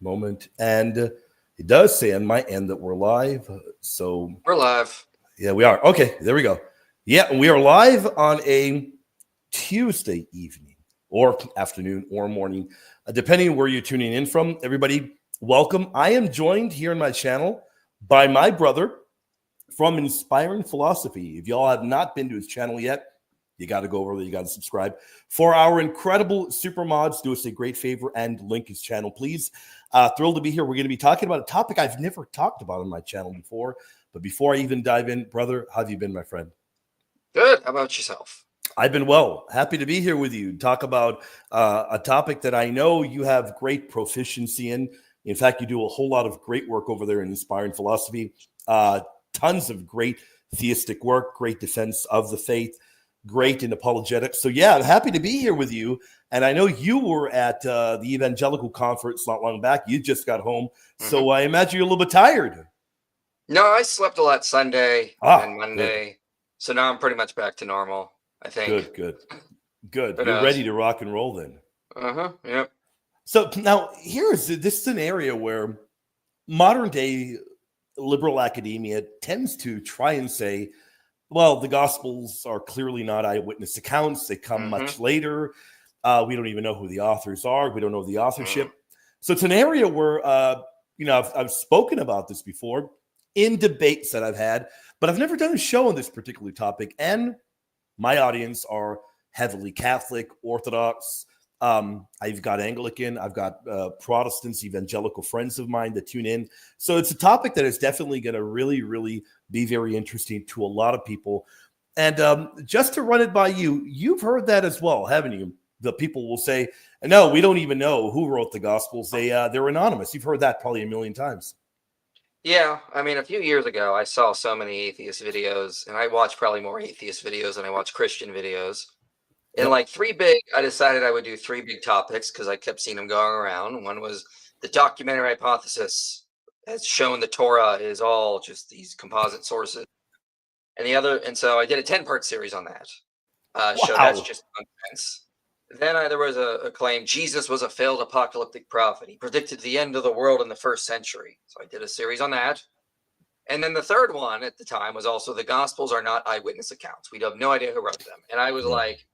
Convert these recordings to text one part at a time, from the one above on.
moment. And it does say on my end that we're live. So, We're live. yeah, we are. Okay, there we go. Yeah, we are live on a Tuesday evening or afternoon or morning, depending on where you're tuning in from. Everybody, welcome. I am joined here on my channel by my brother from Inspiring Philosophy. If y'all have not been to his channel yet, you got to go over there. You got to subscribe. For our incredible super mods, do us a great favor and link his channel, please. Thrilled to be here. We're going to be talking about a topic I've never talked about on my channel before. But before I even dive in, brother, how have you been, my friend? Good. How about yourself? I've been well. Happy to be here with you. Talk about a topic that I know you have great proficiency in. In fact, you do a whole lot of great work over there in Inspiring Philosophy. Tons of great theistic work, great defense of the faith, great in apologetics. So yeah, I'm happy to be here with you. And I know you were at the evangelical conference not long back. You just got home. So I imagine you're a little bit tired. No, I slept a lot Sunday and Monday. Good. So now I'm pretty much back to normal, I think. Good. You're But, ready to rock and roll then. Yep. So now here's this scenario where modern day liberal academia tends to try and say, well, the Gospels are clearly not eyewitness accounts. They come much later. We don't even know who the authors are. We don't know the authorship. So it's an area where, I've spoken about this before in debates that I've had, but I've never done a show on this particular topic. And my audience are heavily Catholic, Orthodox. I've got Anglican, I've got Protestants, evangelical friends of mine that tune in. So it's a topic that is definitely going to really, really be very interesting to a lot of people. And just to run it by you, you've heard that as well, haven't you? The people will say, no, we don't even know who wrote the Gospels. They're anonymous. You've heard that probably a million times. Yeah. I mean, a few years ago, I saw so many atheist videos, and I watch probably more atheist videos than I watch Christian videos. And I decided I would do three big topics because I kept seeing them going around. One was the documentary hypothesis has shown the Torah is all just these composite sources. And so I did a 10-part series on that. So that's just nonsense. Then there was a claim Jesus was a failed apocalyptic prophet. He predicted the end of the world in the first century. So I did a series on that. And then the third one at the time was also the Gospels are not eyewitness accounts. We have no idea who wrote them. And I was like,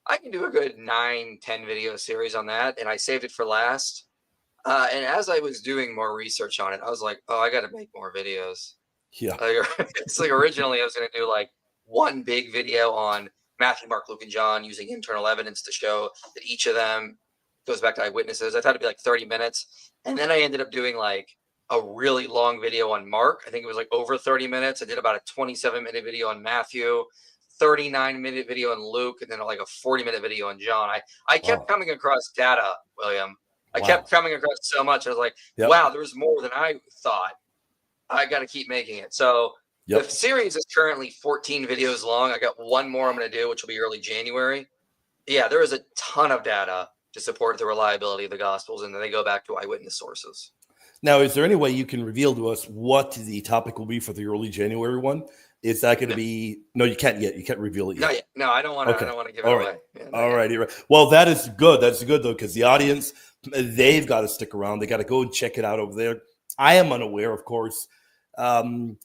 I can do a good 9-10 video series on that. And I saved it for last. And as I was doing more research on it, I was like, I got to make more videos. Yeah. It's like originally I was going to do like one big video on Matthew, Mark, Luke, and John using internal evidence to show that each of them goes back to eyewitnesses. I thought it'd be like 30 minutes. And then I ended up doing like a really long video on Mark. I think it was like over 30 minutes. I did about a 27-minute video on Matthew, 39-minute video on Luke, and then like a 40-minute video on John. I kept coming across data, William. I kept coming across so much. I was like, wow, there's more than I thought. I got to keep making it. So the series is currently 14 videos long. I got one more I'm going to do, which will be early January. Yeah, there is a ton of data to support the reliability of the Gospels, and then they go back to eyewitness sources. Now, is there any way you can reveal to us what the topic will be for the early January one? Is that going to be? No, you can't yet. You can't reveal it yet. Not yet. No, I don't want to. Okay. I don't want to give it away. Yeah, all right. Well, that is good. That's good though, because the audience, they've got to stick around. They got to go and check it out over there. I am unaware, of course, from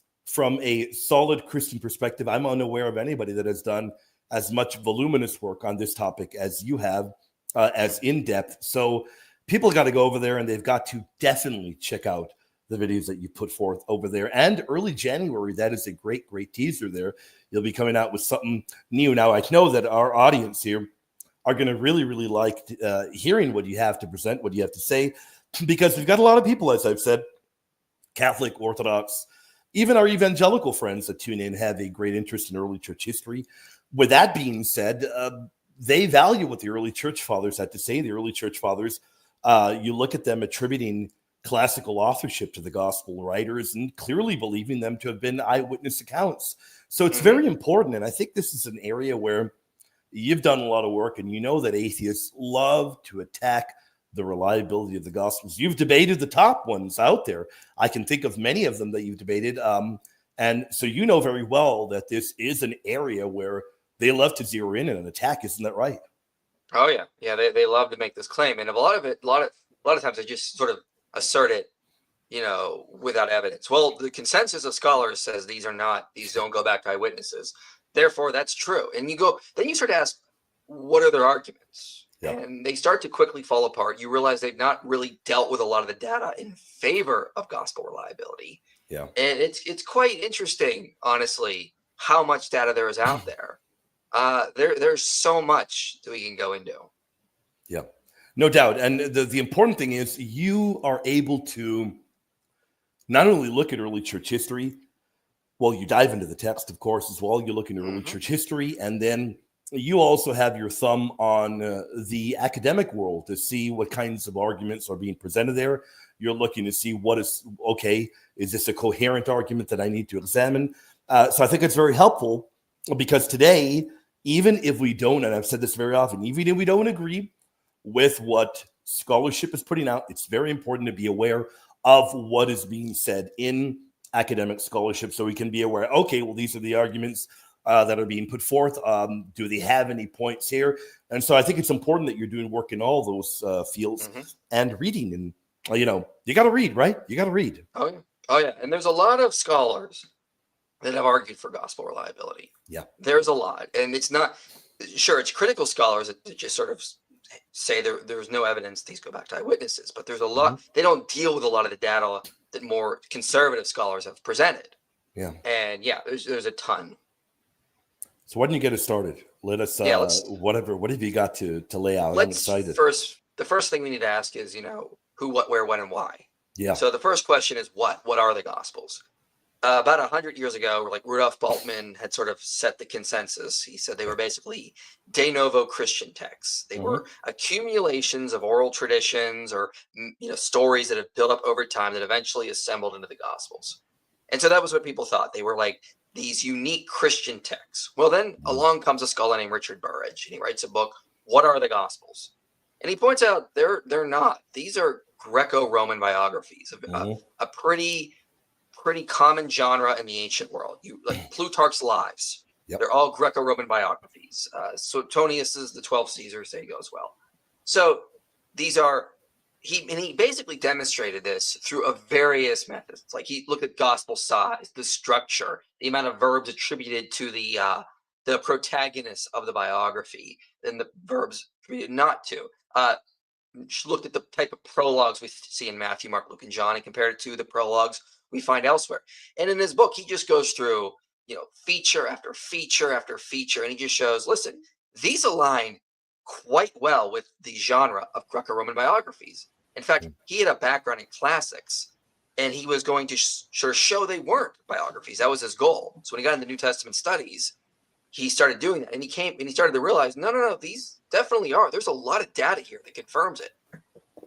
a solid Christian perspective. I'm unaware of anybody that has done as much voluminous work on this topic as you have, as in depth. So people got to go over there, and they've got to definitely check out the videos that you put forth over there. And early January, that is a great teaser there. You'll be coming out with something new. Now, I know that our audience here are going to really, really like hearing what you have to present, what you have to say, because we've got a lot of people, as I've said, Catholic, Orthodox, even our evangelical friends that tune in have a great interest in early church history. With that being said, they value what the early church fathers had to say. The early church fathers, you look at them attributing classical authorship to the gospel writers and clearly believing them to have been eyewitness accounts. So it's very important. And I think this is an area where you've done a lot of work, and you know that atheists love to attack the reliability of the gospels. You've debated the top ones out there. I can think of many of them that you've debated. And so you know very well that this is an area where they love to zero in on an attack. Isn't that right? Oh, yeah. Yeah, they love to make this claim. And a lot of times I just sort of assert it, without evidence. Well, the consensus of scholars says these don't go back to eyewitnesses. Therefore, that's true. And then you start to ask, what are their arguments? Yeah. And they start to quickly fall apart. You realize they've not really dealt with a lot of the data in favor of gospel reliability. Yeah. And it's quite interesting, honestly, how much data there is out there. There's so much that we can go into. Yeah, no doubt. And the important thing is you are able to not only look at early church history, well, you dive into the text, of course, as well. You look into early church history, and then you also have your thumb on the academic world to see what kinds of arguments are being presented there. You're looking to see is this a coherent argument that I need to examine? So I think it's very helpful because today, even if we don't, and I've said this very often, even if we don't agree with what scholarship is putting out, it's very important to be aware of what is being said in academic scholarship so we can be aware, okay, well, these are the arguments that are being put forth. Do they have any points here? And so I think it's important that you're doing work in all those fields and reading. And, you got to read, right? You got to read. Oh, yeah. Oh, yeah. And there's a lot of scholars that have argued for gospel reliability. Yeah. There's a lot. And it's not, sure, it's critical scholars that just sort of say there's no evidence these go back to eyewitnesses, but there's a lot, they don't deal with a lot of the data that more conservative scholars have presented. Yeah. And yeah, there's a ton. So why don't you get us started? Let us, what have you got to lay out? I'm excited. The first thing we need to ask is, who, what, where, when, and why. Yeah. So the first question is what are the Gospels? About 100 years ago, Rudolf Bultmann had sort of set the consensus. He said they were basically de novo Christian texts. They were accumulations of oral traditions or stories that have built up over time that eventually assembled into the Gospels. And so that was what people thought. They were like these unique Christian texts. Well, then along comes a scholar named Richard Burridge, and he writes a book, What Are the Gospels? And he points out they're not. These are Greco-Roman biographies of a pretty common genre in the ancient world. Plutarch's Lives. Yep. They're all Greco-Roman biographies. Suetonius's The 12 Caesars, there you go as well. So these are, he basically demonstrated this through various methods. Like he looked at gospel size, the structure, the amount of verbs attributed to the protagonist of the biography, and the verbs attributed not to. Looked at the type of prologues we see in Matthew, Mark, Luke, and John, and compared it to the prologues we find elsewhere. And in his book, he just goes through, feature after feature after feature, and he just shows, listen, these align quite well with the genre of Greco-Roman biographies. In fact, he had a background in classics, and he was going to sort of show they weren't biographies. That was his goal. So when he got into New Testament studies, he started doing that, and he started to realize, no, these definitely are. There's a lot of data here that confirms it.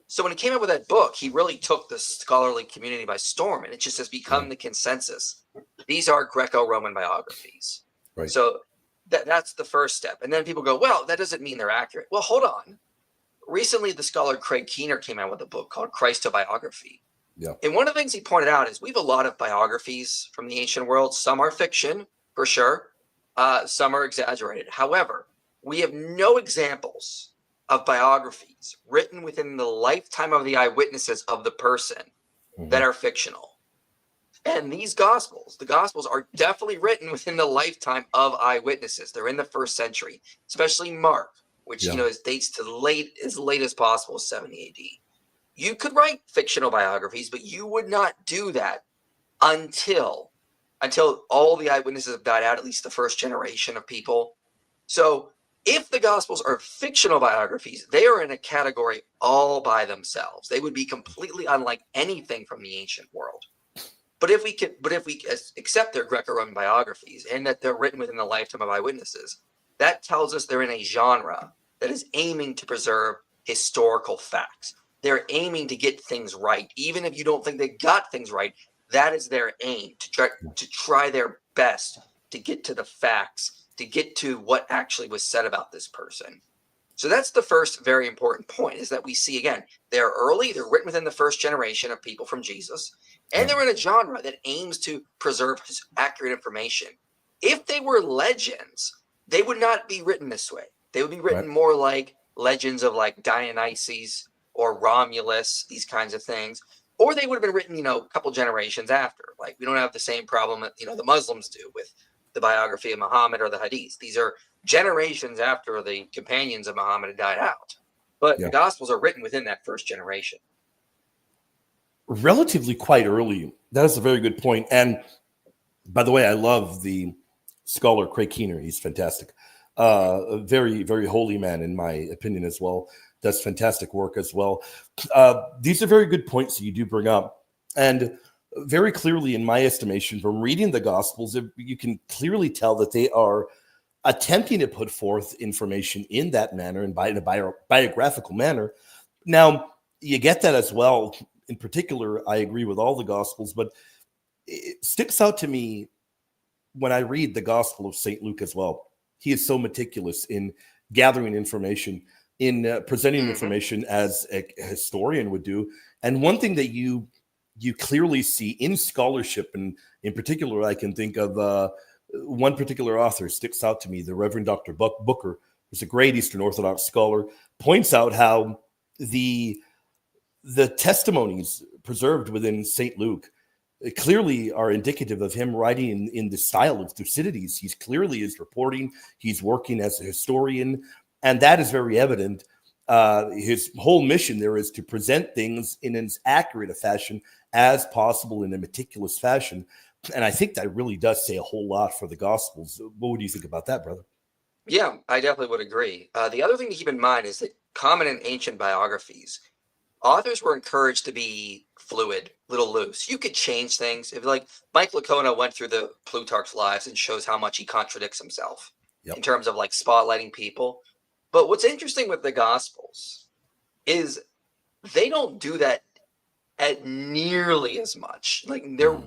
So when he came up with that book, he really took the scholarly community by storm, and it just has become the consensus. These are Greco-Roman biographies. Right. So that's the first step. And then people go, well, that doesn't mean they're accurate. Well, hold on. Recently, the scholar Craig Keener came out with a book called Christobiography. Yeah. And one of the things he pointed out is we have a lot of biographies from the ancient world. Some are fiction, for sure. Some are exaggerated. However, we have no examples of biographies written within the lifetime of the eyewitnesses of the person that are fictional. And the Gospels are definitely written within the lifetime of eyewitnesses. They're in the first century, especially Mark, which dates to as late as possible, 70 AD. You could write fictional biographies, but you would not do that until all the eyewitnesses have died out, at least the first generation of people. So if the Gospels are fictional biographies, they are in a category all by themselves. They would be completely unlike anything from the ancient world. But if we accept their Greco-Roman biographies and that they're written within the lifetime of eyewitnesses, that tells us they're in a genre that is aiming to preserve historical facts. They're aiming to get things right. Even if you don't think they got things right, that is their aim, to try their best to get to the facts, to get to what actually was said about this person. So that's the first very important point, is that we see, again, they're written within the first generation of people from Jesus, and they're in a genre that aims to preserve accurate information. If they were legends, they would not be written this way. They would be written more like legends of like Dionysus or Romulus, these kinds of things. or they would have been written, a couple generations after. Like, we don't have the same problem that, the Muslims do with the biography of Muhammad or the Hadith. These are generations after the companions of Muhammad had died out. But the Gospels are written within that first generation. Relatively quite early. That is a very good point. And by the way, I love the scholar Craig Keener. He's fantastic. A very, very holy man, in my opinion, as well. Does fantastic work as well. These are very good points that you do bring up. And very clearly, in my estimation, from reading the Gospels, you can clearly tell that they are attempting to put forth information in that manner and in a biographical manner. Now, you get that as well. In particular, I agree with all the Gospels, but it sticks out to me when I read the Gospel of St. Luke as well. He is so meticulous in gathering information, in presenting information as a historian would do. And one thing that you clearly see in scholarship, and in particular, I can think of one particular author sticks out to me, the Reverend Dr. Booker, who's a great Eastern Orthodox scholar, points out how the testimonies preserved within St. Luke clearly are indicative of him writing in the style of Thucydides. He's clearly is reporting, he's working as a historian, and that is very evident. His whole mission there is to present things in as accurate a fashion as possible, in a meticulous fashion. And I think that really does say a whole lot for the Gospels. What would you think about that, brother? Yeah, I definitely would agree. The other thing to keep in mind is that common in ancient biographies, authors were encouraged to be fluid, little loose. You could change things. If like Mike Licona went through the Plutarch's lives and shows how much he contradicts himself in terms of like spotlighting people. But what's interesting with the Gospels is they don't do that at nearly as much. Like, they're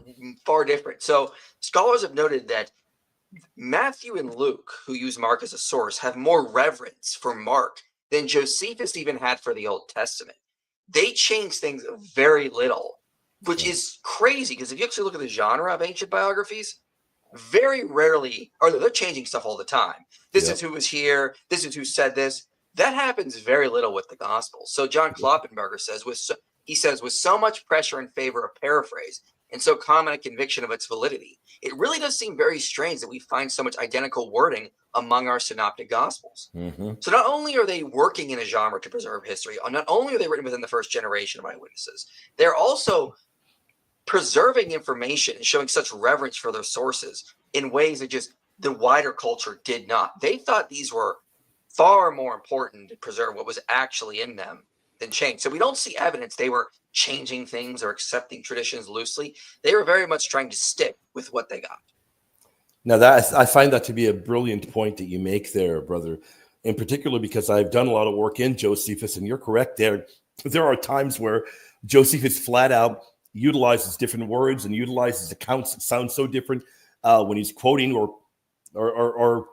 far different. So scholars have noted that Matthew and Luke, who use Mark as a source, have more reverence for Mark than Josephus even had for the Old Testament. They change things very little, which is crazy, because if you actually look at the genre of ancient biographies, very rarely, or they're changing stuff all the time. This is who was here. This is who said this. That happens very little with the Gospels. So John Kloppenberger says, with so much pressure in favor of paraphrase and so common a conviction of its validity, it really does seem very strange that we find so much identical wording among our synoptic Gospels. So not only are they working in a genre to preserve history, not only are they written within the first generation of eyewitnesses, they're also preserving information and showing such reverence for their sources in ways that just the wider culture did not. They thought these were far more important to preserve what was actually in them than change. So we don't see evidence they were changing things or accepting traditions loosely. They were very much trying to stick with what they got. Now, that I find that to be a brilliant point that you make there, brother, in particular because I've done a lot of work in Josephus, and you're correct there. There are times where Josephus flat out utilizes different words and utilizes accounts that sound so different when he's quoting or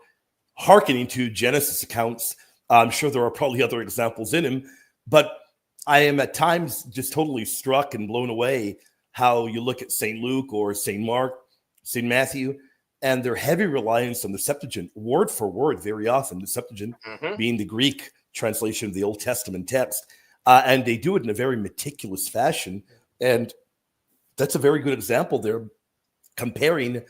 hearkening to Genesis accounts. I'm sure there are probably other examples in him, but I am at times just totally struck and blown away how you look at St. Luke or St. Mark, St. Matthew, and their heavy reliance on the Septuagint, word for word, very often, the Septuagint being the Greek translation of the Old Testament text. And they do it in a very meticulous fashion. And that's a very good example there, comparing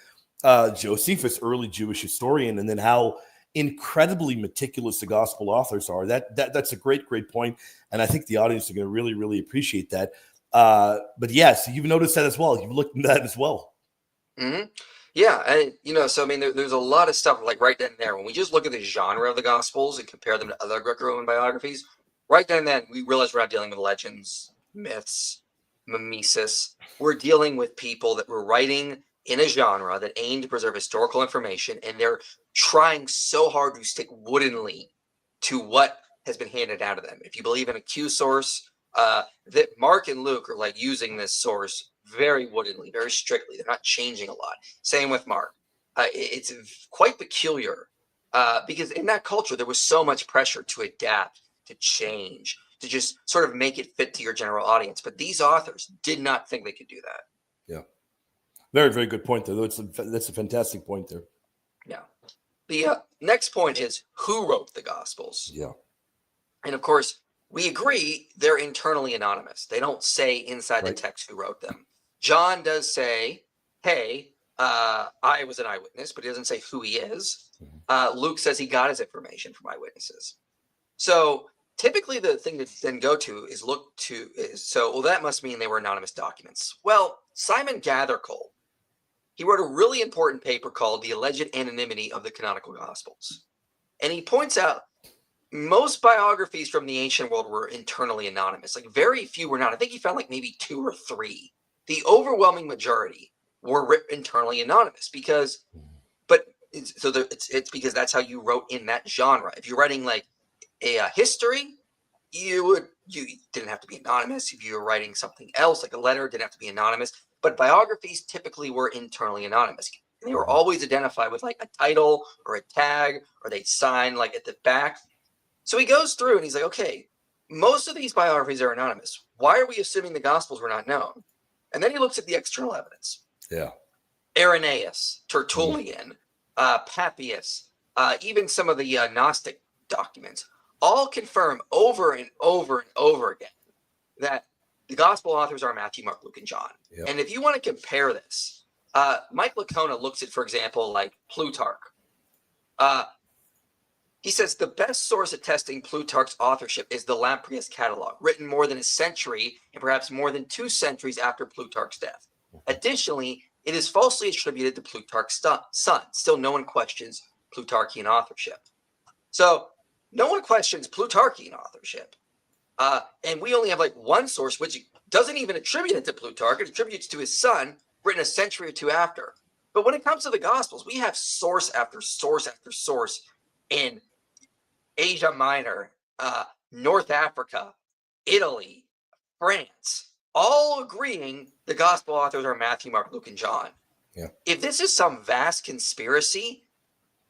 Josephus, early Jewish historian, and then how incredibly meticulous the gospel authors are. That's a great point. And I think the audience are going to really, really appreciate that. But yes, you've noticed that as well. You've looked at that as well. Yeah, and so I mean, there's a lot of stuff like right then and there. When we just look at the genre of the Gospels and compare them to other Greco-Roman biographies, right then and then we realize we're not dealing with legends, myths, mimesis. We're dealing with people that were writing in a genre that aimed to preserve historical information, and they're trying so hard to stick woodenly to what has been handed down to them. If you believe in a Q source, that Mark and Luke are like using this source very woodenly, very strictly. They're not changing a lot. Same with Mark. It's quite peculiar because in that culture, there was so much pressure to adapt, to change, to just sort of make it fit to your general audience. But these authors did not think they could do that. Yeah. Very, very good point there. That's a fantastic point there. Yeah. The next point is who wrote the Gospels? Yeah. And of course, we agree they're internally anonymous. They don't say inside the Right. text who wrote them. John does say, hey, I was an eyewitness, but he doesn't say who he is. Luke says he got his information from eyewitnesses. So typically the thing to then go to is well, that must mean they were anonymous documents. Well, Simon Gathercole, he wrote a really important paper called The Alleged Anonymity of the Canonical Gospels. And he points out most biographies from the ancient world were internally anonymous. Like very few were not. I think he found like maybe 2 or 3. The overwhelming majority were internally anonymous because it's because that's how you wrote in that genre. If you're writing like a history, you didn't have to be anonymous. If you were writing something else, like a letter, it didn't have to be anonymous. But biographies typically were internally anonymous. They were always identified with like a title or a tag, or they'd sign like at the back. So he goes through and he's like, okay, most of these biographies are anonymous. Why are we assuming the Gospels were not known? And then he looks at the external evidence. Yeah. Irenaeus, Tertullian, Papias, even some of the Gnostic documents all confirm over and over and over again that the Gospel authors are Matthew, Mark, Luke, and John. Yep. And if you want to compare this, Mike Licona looks at, for example, like Plutarch. He says the best source attesting Plutarch's authorship is the Lamprias Catalog, written more than a century and perhaps more than 2 centuries after Plutarch's death. Additionally, it is falsely attributed to Plutarch's son. Still, no one questions Plutarchian authorship. So, no one questions Plutarchian authorship. And we only have like one source, which doesn't even attribute it to Plutarch. It attributes to his son, written a century or 2 after. But when it comes to the Gospels, we have source after source after source in Asia Minor, North Africa, Italy, France, all agreeing the Gospel authors are Matthew, Mark, Luke, and John. Yeah. If this is some vast conspiracy,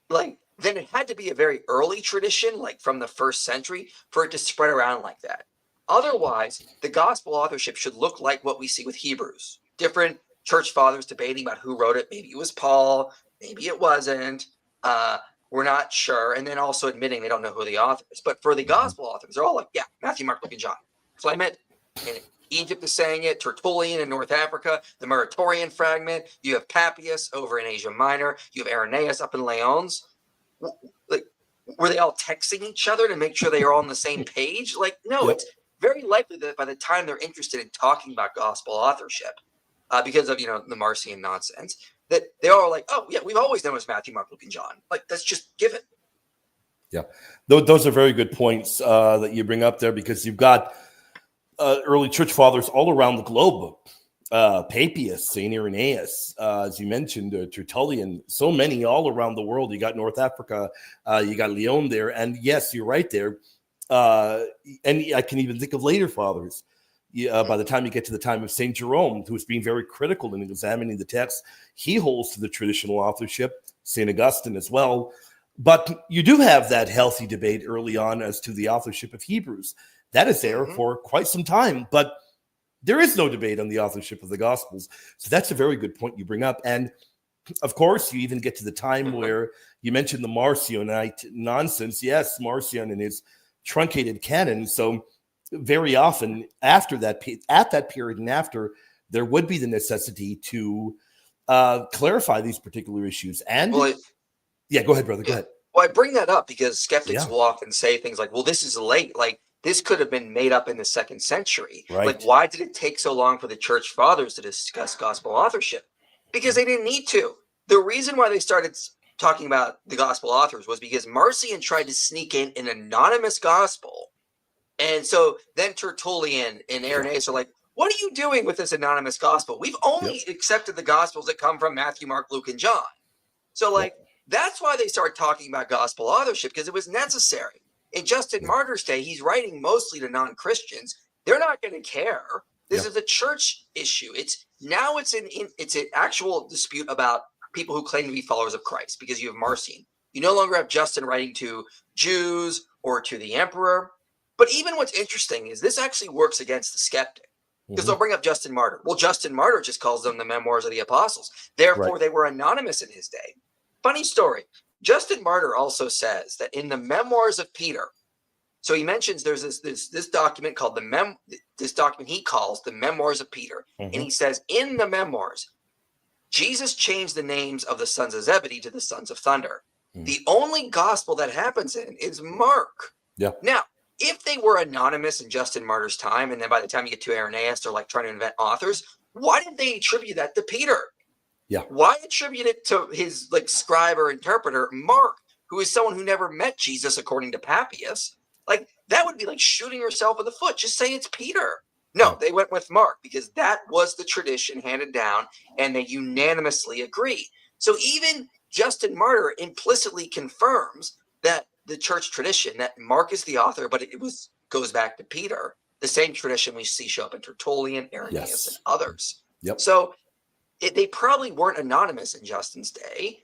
then it had to be a very early tradition, like from the 1st century, for it to spread around like that. Otherwise, the Gospel authorship should look like what we see with Hebrews. Different church fathers debating about who wrote it. Maybe it was Paul, maybe it wasn't. We're not sure. And then also admitting they don't know who the author is. But for the Gospel authors, they're all like, yeah, Matthew, Mark, Luke, and John. Clement in Egypt is saying it, Tertullian in North Africa, the Muratorian fragment. You have Papias over in Asia Minor. You have Irenaeus up in Lyons. Like, were they all texting each other to make sure they are all on the same page? Like, no, Yep. It's very likely that by the time they're interested in talking about Gospel authorship, because of, the Marcion nonsense, that they are like, oh, yeah, we've always known as Matthew, Mark, Luke, and John. Like, that's just given. Yeah. Those are very good points that you bring up there, because you've got early church fathers all around the globe. Papias, St. Irenaeus, as you mentioned, Tertullian, so many all around the world. You got North Africa, you got Lyon there. And yes, you're right there. And I can even think of later fathers. By the time you get to the time of St. Jerome, who's being very critical in examining the text, he holds to the traditional authorship, St. Augustine as well. But you do have that healthy debate early on as to the authorship of Hebrews. That is there for quite some time, but there is no debate on the authorship of the Gospels. So that's a very good point you bring up. And of course, you even get to the time where you mentioned the Marcionite nonsense. Yes, Marcion and his truncated canon. So very often after that, at that period and after, there would be the necessity to clarify these particular issues. And yeah, go ahead, brother. Go ahead. Well, I bring that up because skeptics will often say things like, well, this is late. Like, this could have been made up in the 2nd century. Right. Like, why did it take so long for the church fathers to discuss gospel authorship? Because they didn't need to. The reason why they started talking about the gospel authors was because Marcion tried to sneak in an anonymous gospel. And so then Tertullian and Irenaeus are like, what are you doing with this anonymous gospel? We've only accepted the gospels that come from Matthew, Mark, Luke, and John. So, that's why they started talking about gospel authorship, because it was necessary. In Justin Martyr's day, he's writing mostly to non-Christians. They're not going to care. This is a church issue. It's an actual dispute about people who claim to be followers of Christ, because you have Marcion. You no longer have Justin writing to Jews or to the emperor. But even what's interesting is this actually works against the skeptic, because they'll bring up Justin Martyr. Well, Justin Martyr just calls them the Memoirs of the Apostles. Therefore, they were anonymous in his day. Funny story. Justin Martyr also says that in the Memoirs of Peter, So he mentions there's this document called this document he calls the Memoirs of Peter. And he says in the memoirs, Jesus changed the names of the sons of Zebedee to the sons of thunder. The only gospel that happens in is Mark. Yeah. Now, if they were anonymous in Justin Martyr's time, and then by the time you get to Irenaeus, they're like trying to invent authors, why did they attribute that to Peter? Yeah. Why attribute it to his like scribe or interpreter, Mark, who is someone who never met Jesus, according to Papias? Like, that would be like shooting yourself in the foot. Just say it's Peter. No, they went with Mark because that was the tradition handed down, and they unanimously agree. So even Justin Martyr implicitly confirms that the church tradition that Mark is the author, but it goes back to Peter, the same tradition we see show up in Tertullian, Irenaeus, and others. Yep. So they probably weren't anonymous in Justin's day.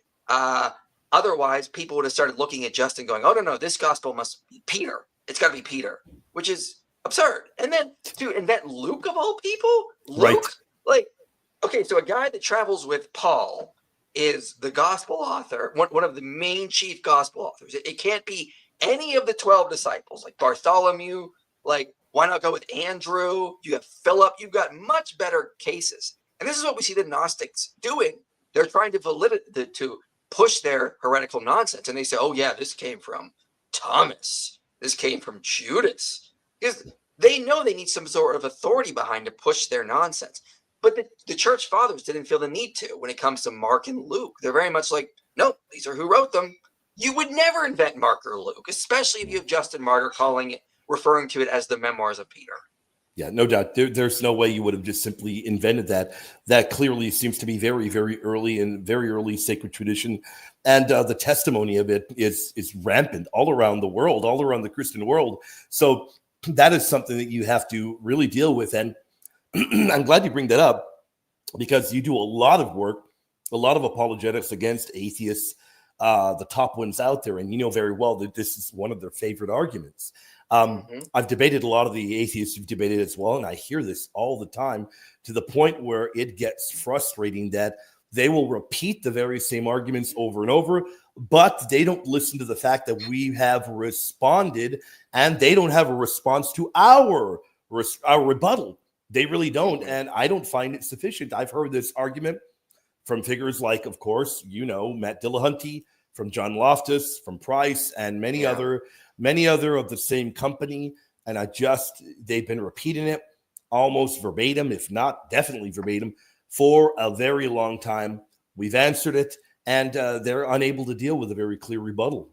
Otherwise, people would have started looking at Justin going, oh, no, this gospel must be Peter. It's got to be Peter, which is absurd. And then to invent Luke of all people? Luke? Like, okay, so a guy that travels with Paul is the gospel author, one of the main chief gospel authors. It can't be any of the 12 disciples, like Bartholomew. Like, why not go with Andrew? You have Philip. You've got much better cases. And this is what we see the Gnostics doing. They're trying to push their heretical nonsense. And they say, oh, yeah, this came from Thomas. This came from Judas. Because they know they need some sort of authority behind to push their nonsense. But the church fathers didn't feel the need to when it comes to Mark and Luke. They're very much like, nope, these are who wrote them. You would never invent Mark or Luke, especially if you have Justin Martyr referring to it as the Memoirs of Peter. Yeah, no doubt. There's no way you would have just simply invented that. That clearly seems to be very, very early sacred tradition. And the testimony of it is rampant all around the world, all around the Christian world. So that is something that you have to really deal with. And I'm glad you bring that up because you do a lot of work, a lot of apologetics against atheists, the top ones out there. And you know very well that this is one of their favorite arguments. I've debated a lot of the atheists you've debated as well, and I hear this all the time to the point where it gets frustrating that they will repeat the very same arguments over and over, but they don't listen to the fact that we have responded, and they don't have a response to our rebuttal. They really don't, and I don't find it sufficient. I've heard this argument from figures like, of course, Matt Dillahunty, from John Loftus, from Price, and many other of the same company. And they've been repeating it almost verbatim, if not definitely verbatim, for a very long time. We've answered it, and they're unable to deal with a very clear rebuttal.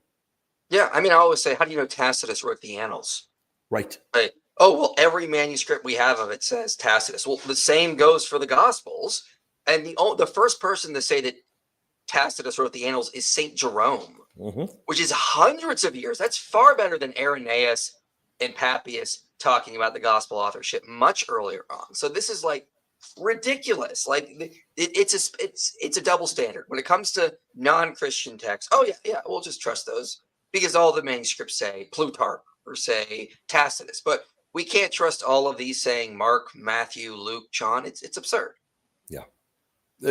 Yeah, I mean, I always say, how do you know Tacitus wrote the Annals? Right. Oh, well, every manuscript we have of it says Tacitus. Well, the same goes for the Gospels. And the first person to say that Tacitus wrote the Annals is St. Jerome, which is hundreds of years. That's far better than Irenaeus and Papias talking about the gospel authorship much earlier on. So this is like ridiculous. Like it's a double standard when it comes to non-Christian texts. Oh yeah, we'll just trust those because all the manuscripts say Plutarch or say Tacitus, but we can't trust all of these saying Mark, Matthew, Luke, John. It's absurd. Yeah.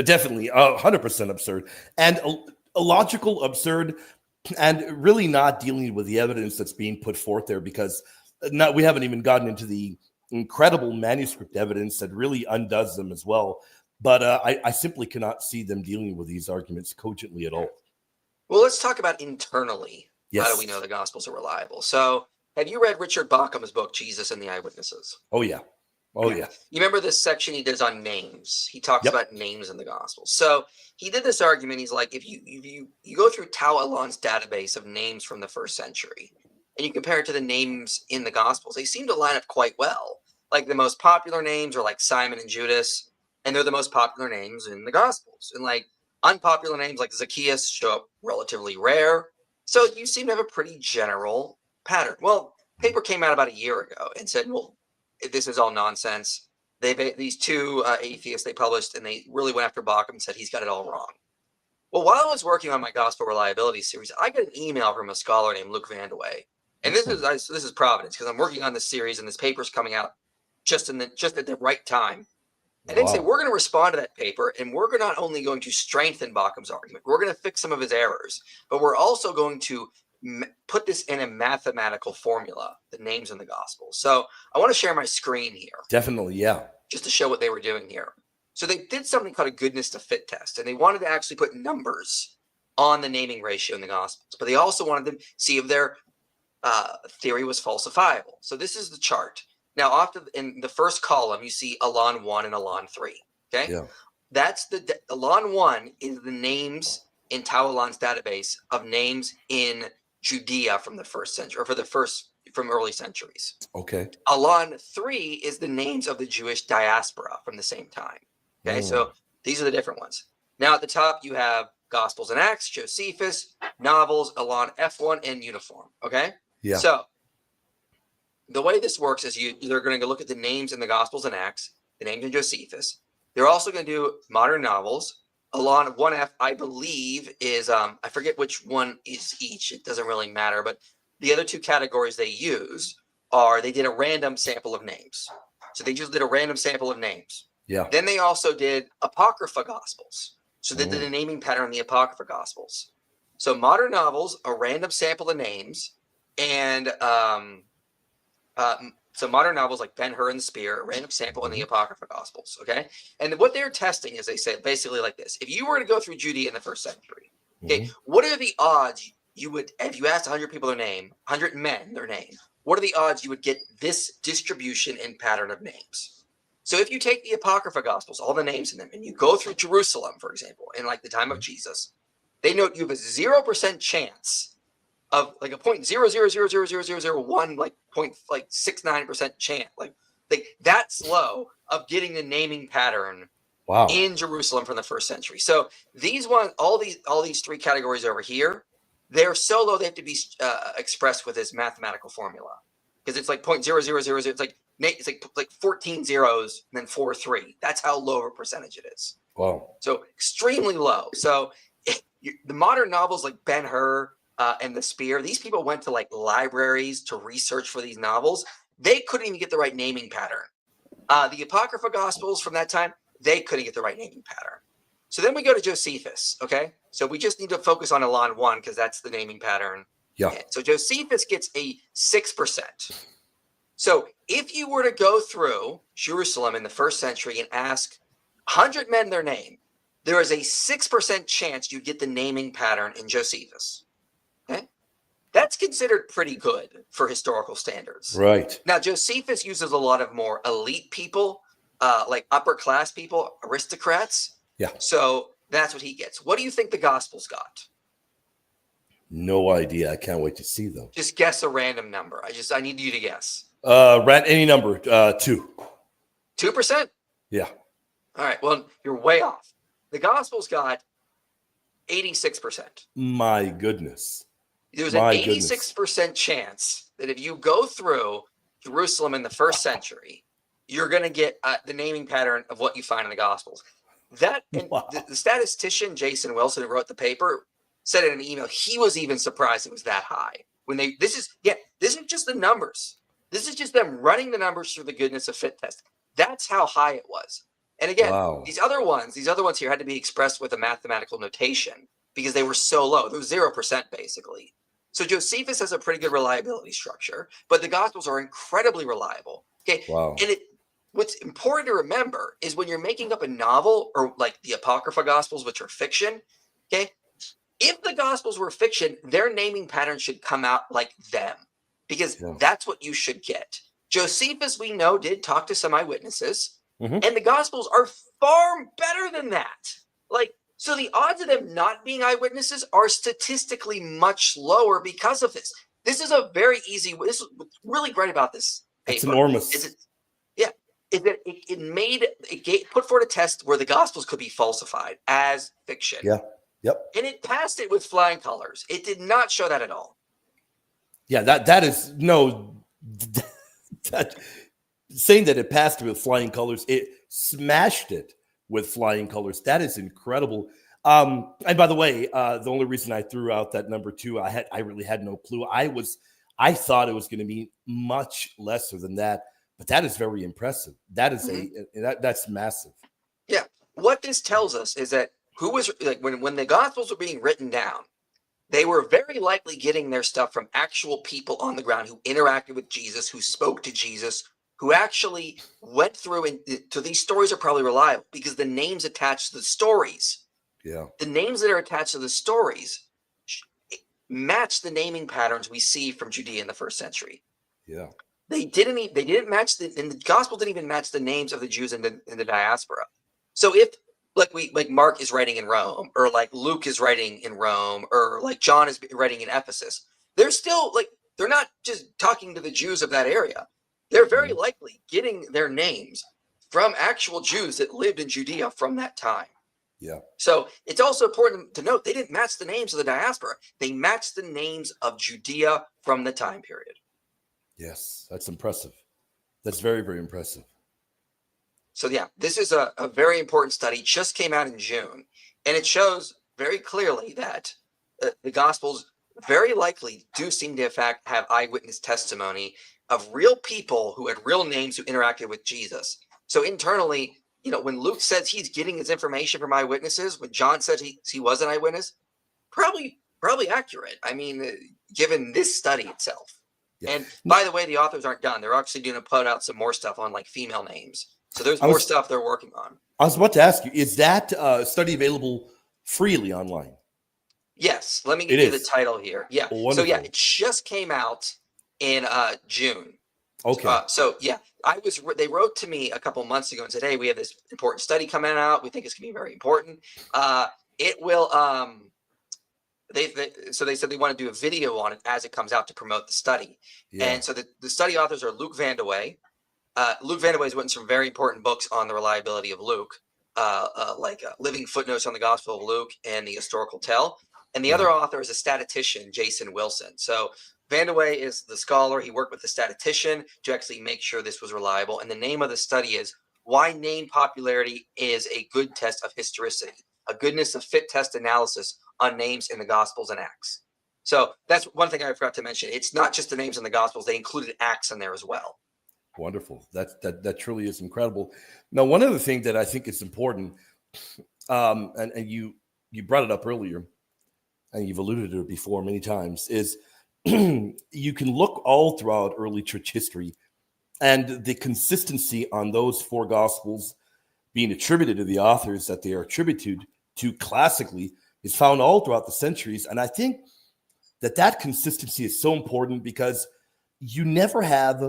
Definitely 100% absurd and a logical absurd, and really not dealing with the evidence that's being put forth there, because we haven't even gotten into the incredible manuscript evidence that really undoes them as well. But I simply cannot see them dealing with these arguments cogently at all. Well, let's talk about internally. Yes. How do we know the Gospels are reliable? So have you read Richard Bauckham's book, Jesus and the Eyewitnesses? Oh, yeah. Oh, yeah. You remember this section he does on names? He talks about names in the Gospels. So he did this argument. He's like, if you go through Tao Elan's database of names from the first century, and you compare it to the names in the Gospels, they seem to line up quite well. Like the most popular names are like Simon and Judas, and they're the most popular names in the Gospels. And like unpopular names like Zacchaeus show up relatively rare. So you seem to have a pretty general pattern. Well, paper came out about a year ago and said, well, this is all nonsense. These two atheists they published, and they really went after Bauckham and said he's got it all wrong. Well, while I was working on my gospel reliability series, I got an email from a scholar named Luke Vandewey, and this is providence because I'm working on this series and this paper's coming out just at the right time. And they say we're going to respond to that paper, and we're not only going to strengthen Bauckham's argument, we're going to fix some of his errors, but we're also going to put this in a mathematical formula, the names in the Gospels. So I want to share my screen here. Definitely, yeah. Just to show what they were doing here. So they did something called a goodness to fit test, and they wanted to actually put numbers on the naming ratio in the Gospels, but they also wanted to see if their theory was falsifiable. So this is the chart. Now, in the first column, you see Elan 1 and Elan 3. Okay, Yeah. that's Elan 1 is the names in Tau Elan's database of names in Judea from the first century, or from early centuries. Okay. Elan 3 is the names of the Jewish diaspora from the same time. Okay, so these are the different ones. Now at the top, you have Gospels and Acts, Josephus, novels, Elan F1, and uniform. Okay, Yeah. so the way this works is they're going to look at the names in the Gospels and Acts, the names in Josephus. They're also going to do modern novels. Elan 1F, I believe, is I forget which one is each. It doesn't really matter, but the other two categories they use are they did a random sample of names. So they just did a random sample of names. Yeah. Then they also did Apocrypha Gospels. So they did a naming pattern in the Apocrypha Gospels. So modern novels, a random sample of names, and so modern novels like Ben-Hur and the Spear, a random sample in the Apocrypha Gospels. Okay, and what they're testing is they say basically like this: if you were to go through Judea in the first century, okay, what are the odds you would, if you asked 100 people their name, 100 men their name, what are the odds you would get this distribution and pattern of names? So if you take the Apocrypha Gospels, all the names in them, and you go through Jerusalem, for example, in like the time of Jesus, they note you have a 0% chance of like a 0.0000001 like 0.69% chance, like that's low of getting the naming pattern in Jerusalem from the first century. So these all these three categories over here, they're so low they have to be expressed with this mathematical formula, because it's like 0.0000. It's like 14 zeros and then 4 3. That's how low of a percentage it is. Wow. So extremely low. So the modern novels like Ben-Hur and The Spear, these people went to like libraries to research for these novels. They couldn't even get the right naming pattern. The Apocrypha Gospels from that time, they couldn't get the right naming pattern. So then we go to Josephus. Okay, so we just need to focus on Elan 1 because that's the naming pattern. Yeah. So Josephus gets a 6%. So if you were to go through Jerusalem in the first century and ask 100 men their name, there is a 6% chance you get the naming pattern in Josephus. Okay, that's considered pretty good for historical standards. Right. Now, Josephus uses a lot of more elite people, like upper class people, aristocrats. Yeah. So that's what he gets. What do you think the Gospels got? No idea. I can't wait to see them. Just guess a random number. I need you to guess. Any number. 2. 2%? Yeah. All right. Well, you're way off. The Gospels got 86%. My goodness. There's an 86% chance that if you go through Jerusalem in the first century, you're going to get the naming pattern of what you find in the Gospels. The statistician Jason Wilson, who wrote the paper, said in an email he was even surprised it was that high. This isn't just the numbers. This is just them running the numbers through the goodness of fit test. That's how high it was. And again, these other ones here had to be expressed with a mathematical notation because they were so low. They were 0% basically. So Josephus has a pretty good reliability structure, but the Gospels are incredibly reliable. Okay. Wow. And what's important to remember is when you're making up a novel or like the Apocrypha Gospels, which are fiction, okay, if the Gospels were fiction, their naming pattern should come out like them, because that's what you should get. Josephus, we know, did talk to some eyewitnesses, and the Gospels are far better than that. So the odds of them not being eyewitnesses are statistically much lower because of this. This is a very easy. This is what's really great about this paper. It's enormous. Is that it put forward a test where the Gospels could be falsified as fiction. Yeah. Yep. And it passed it with flying colors. It did not show that at all. Yeah, that is no. Saying that it passed it with flying colors, it smashed it with flying colors. That is incredible. And by the way, the only reason I threw out that number 2, I really had no clue. I thought it was going to be much lesser than that, but that is very impressive. That is that's massive. Yeah. What this tells us is that who was like when the Gospels were being written down, they were very likely getting their stuff from actual people on the ground who interacted with Jesus, who spoke to Jesus, who actually went through. And so these stories are probably reliable because the names attached to the stories, the names that are attached to the stories match the naming patterns we see from Judea in the first century. They didn't match and the gospel didn't even match the names of the Jews in the diaspora. So if like Mark is writing in Rome, or like Luke is writing in Rome, or like John is writing in Ephesus, they're still they're not just talking to the Jews of that area. They're very likely getting their names from actual Jews that lived in Judea from that time. So it's also important to note they didn't match the names of the diaspora. They matched the names of Judea from the time period. Yes, that's impressive. That's very, very impressive. So yeah, this is a very important study. Just came out in June, and it shows very clearly that the Gospels very likely do seem to in fact have eyewitness testimony of real people who had real names who interacted with Jesus. So internally, when Luke says he's getting his information from eyewitnesses, when John said he was an eyewitness, probably accurate. I mean, given this study itself. And by the way, the authors aren't done. They're actually going to put out some more stuff on like female names. So there's more stuff they're working on. I was about to ask you, is that study available freely online? Yes. Let me give you the title here. Yeah. Wonderful. So yeah, it just came out in June. Okay. So yeah, they wrote to me a couple months ago and said, hey, we have this important study coming out. We think it's going to be very important. It will, so they said they want to do a video on it as it comes out to promote the study. And so the study authors are Luke Vandeweghe. Luke Vandeweghe has written some very important books on the reliability of Luke, like Living Footnotes on the Gospel of Luke and the Historical Tell. And the other author is a statistician, Jason Wilson. So Vandeweghe is the scholar. He worked with the statistician to actually make sure this was reliable. And the name of the study is Why Name Popularity is a Good Test of Historicity, a Goodness of Fit Test Analysis on Names in the Gospels and Acts. So that's one thing I forgot to mention. It's not just the names in the Gospels. They included Acts in there as well. Wonderful. That truly is incredible. Now, one other thing that I think is important, and you brought it up earlier, and you've alluded to it before many times, is you can look all throughout early church history, and the consistency on those four Gospels being attributed to the authors that they are attributed to classically is found all throughout the centuries. And I think that consistency is so important because you never have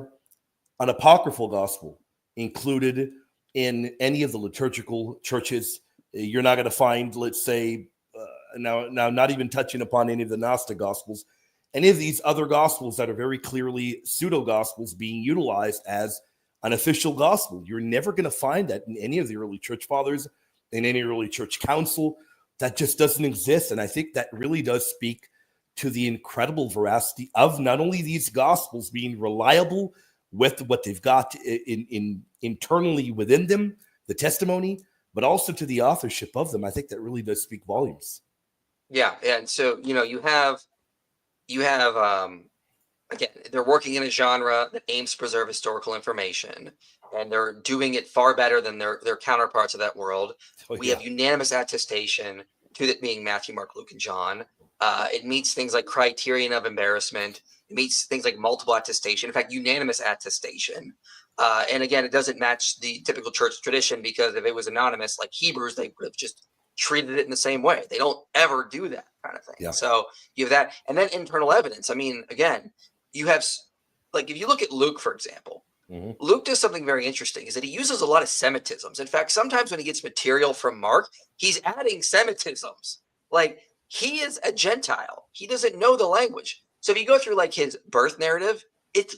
an apocryphal gospel included in any of the liturgical churches. You're not going to find, let's say, now not even touching upon any of the Gnostic gospels, any of these other gospels that are very clearly pseudo gospels being utilized as an official gospel. You're never going to find that in any of the early church fathers, in any early church council. That just doesn't exist. And I think that really does speak to the incredible veracity of not only these gospels being reliable with what they've got in internally within them, the testimony, but also to the authorship of them. I think that really does speak volumes. Yeah, and so you have again, they're working in a genre that aims to preserve historical information, and they're doing it far better than their counterparts of that world. We have unanimous attestation to it being Matthew, Mark, Luke, and John. It meets things like criterion of embarrassment. It meets things like multiple attestation. In fact, unanimous attestation. And again, it doesn't match the typical church tradition, because if it was anonymous, like Hebrews, they would have just treated it in the same way. They don't ever do that kind of thing. Yeah. So you have that. And then internal evidence. I mean, again, you have, like, if you look at Luke, for example, Luke does something very interesting, is that he uses a lot of Semitisms. In fact, sometimes when he gets material from Mark, he's adding Semitisms. Like, he is a Gentile. He doesn't know the language. So if you go through like his birth narrative, it's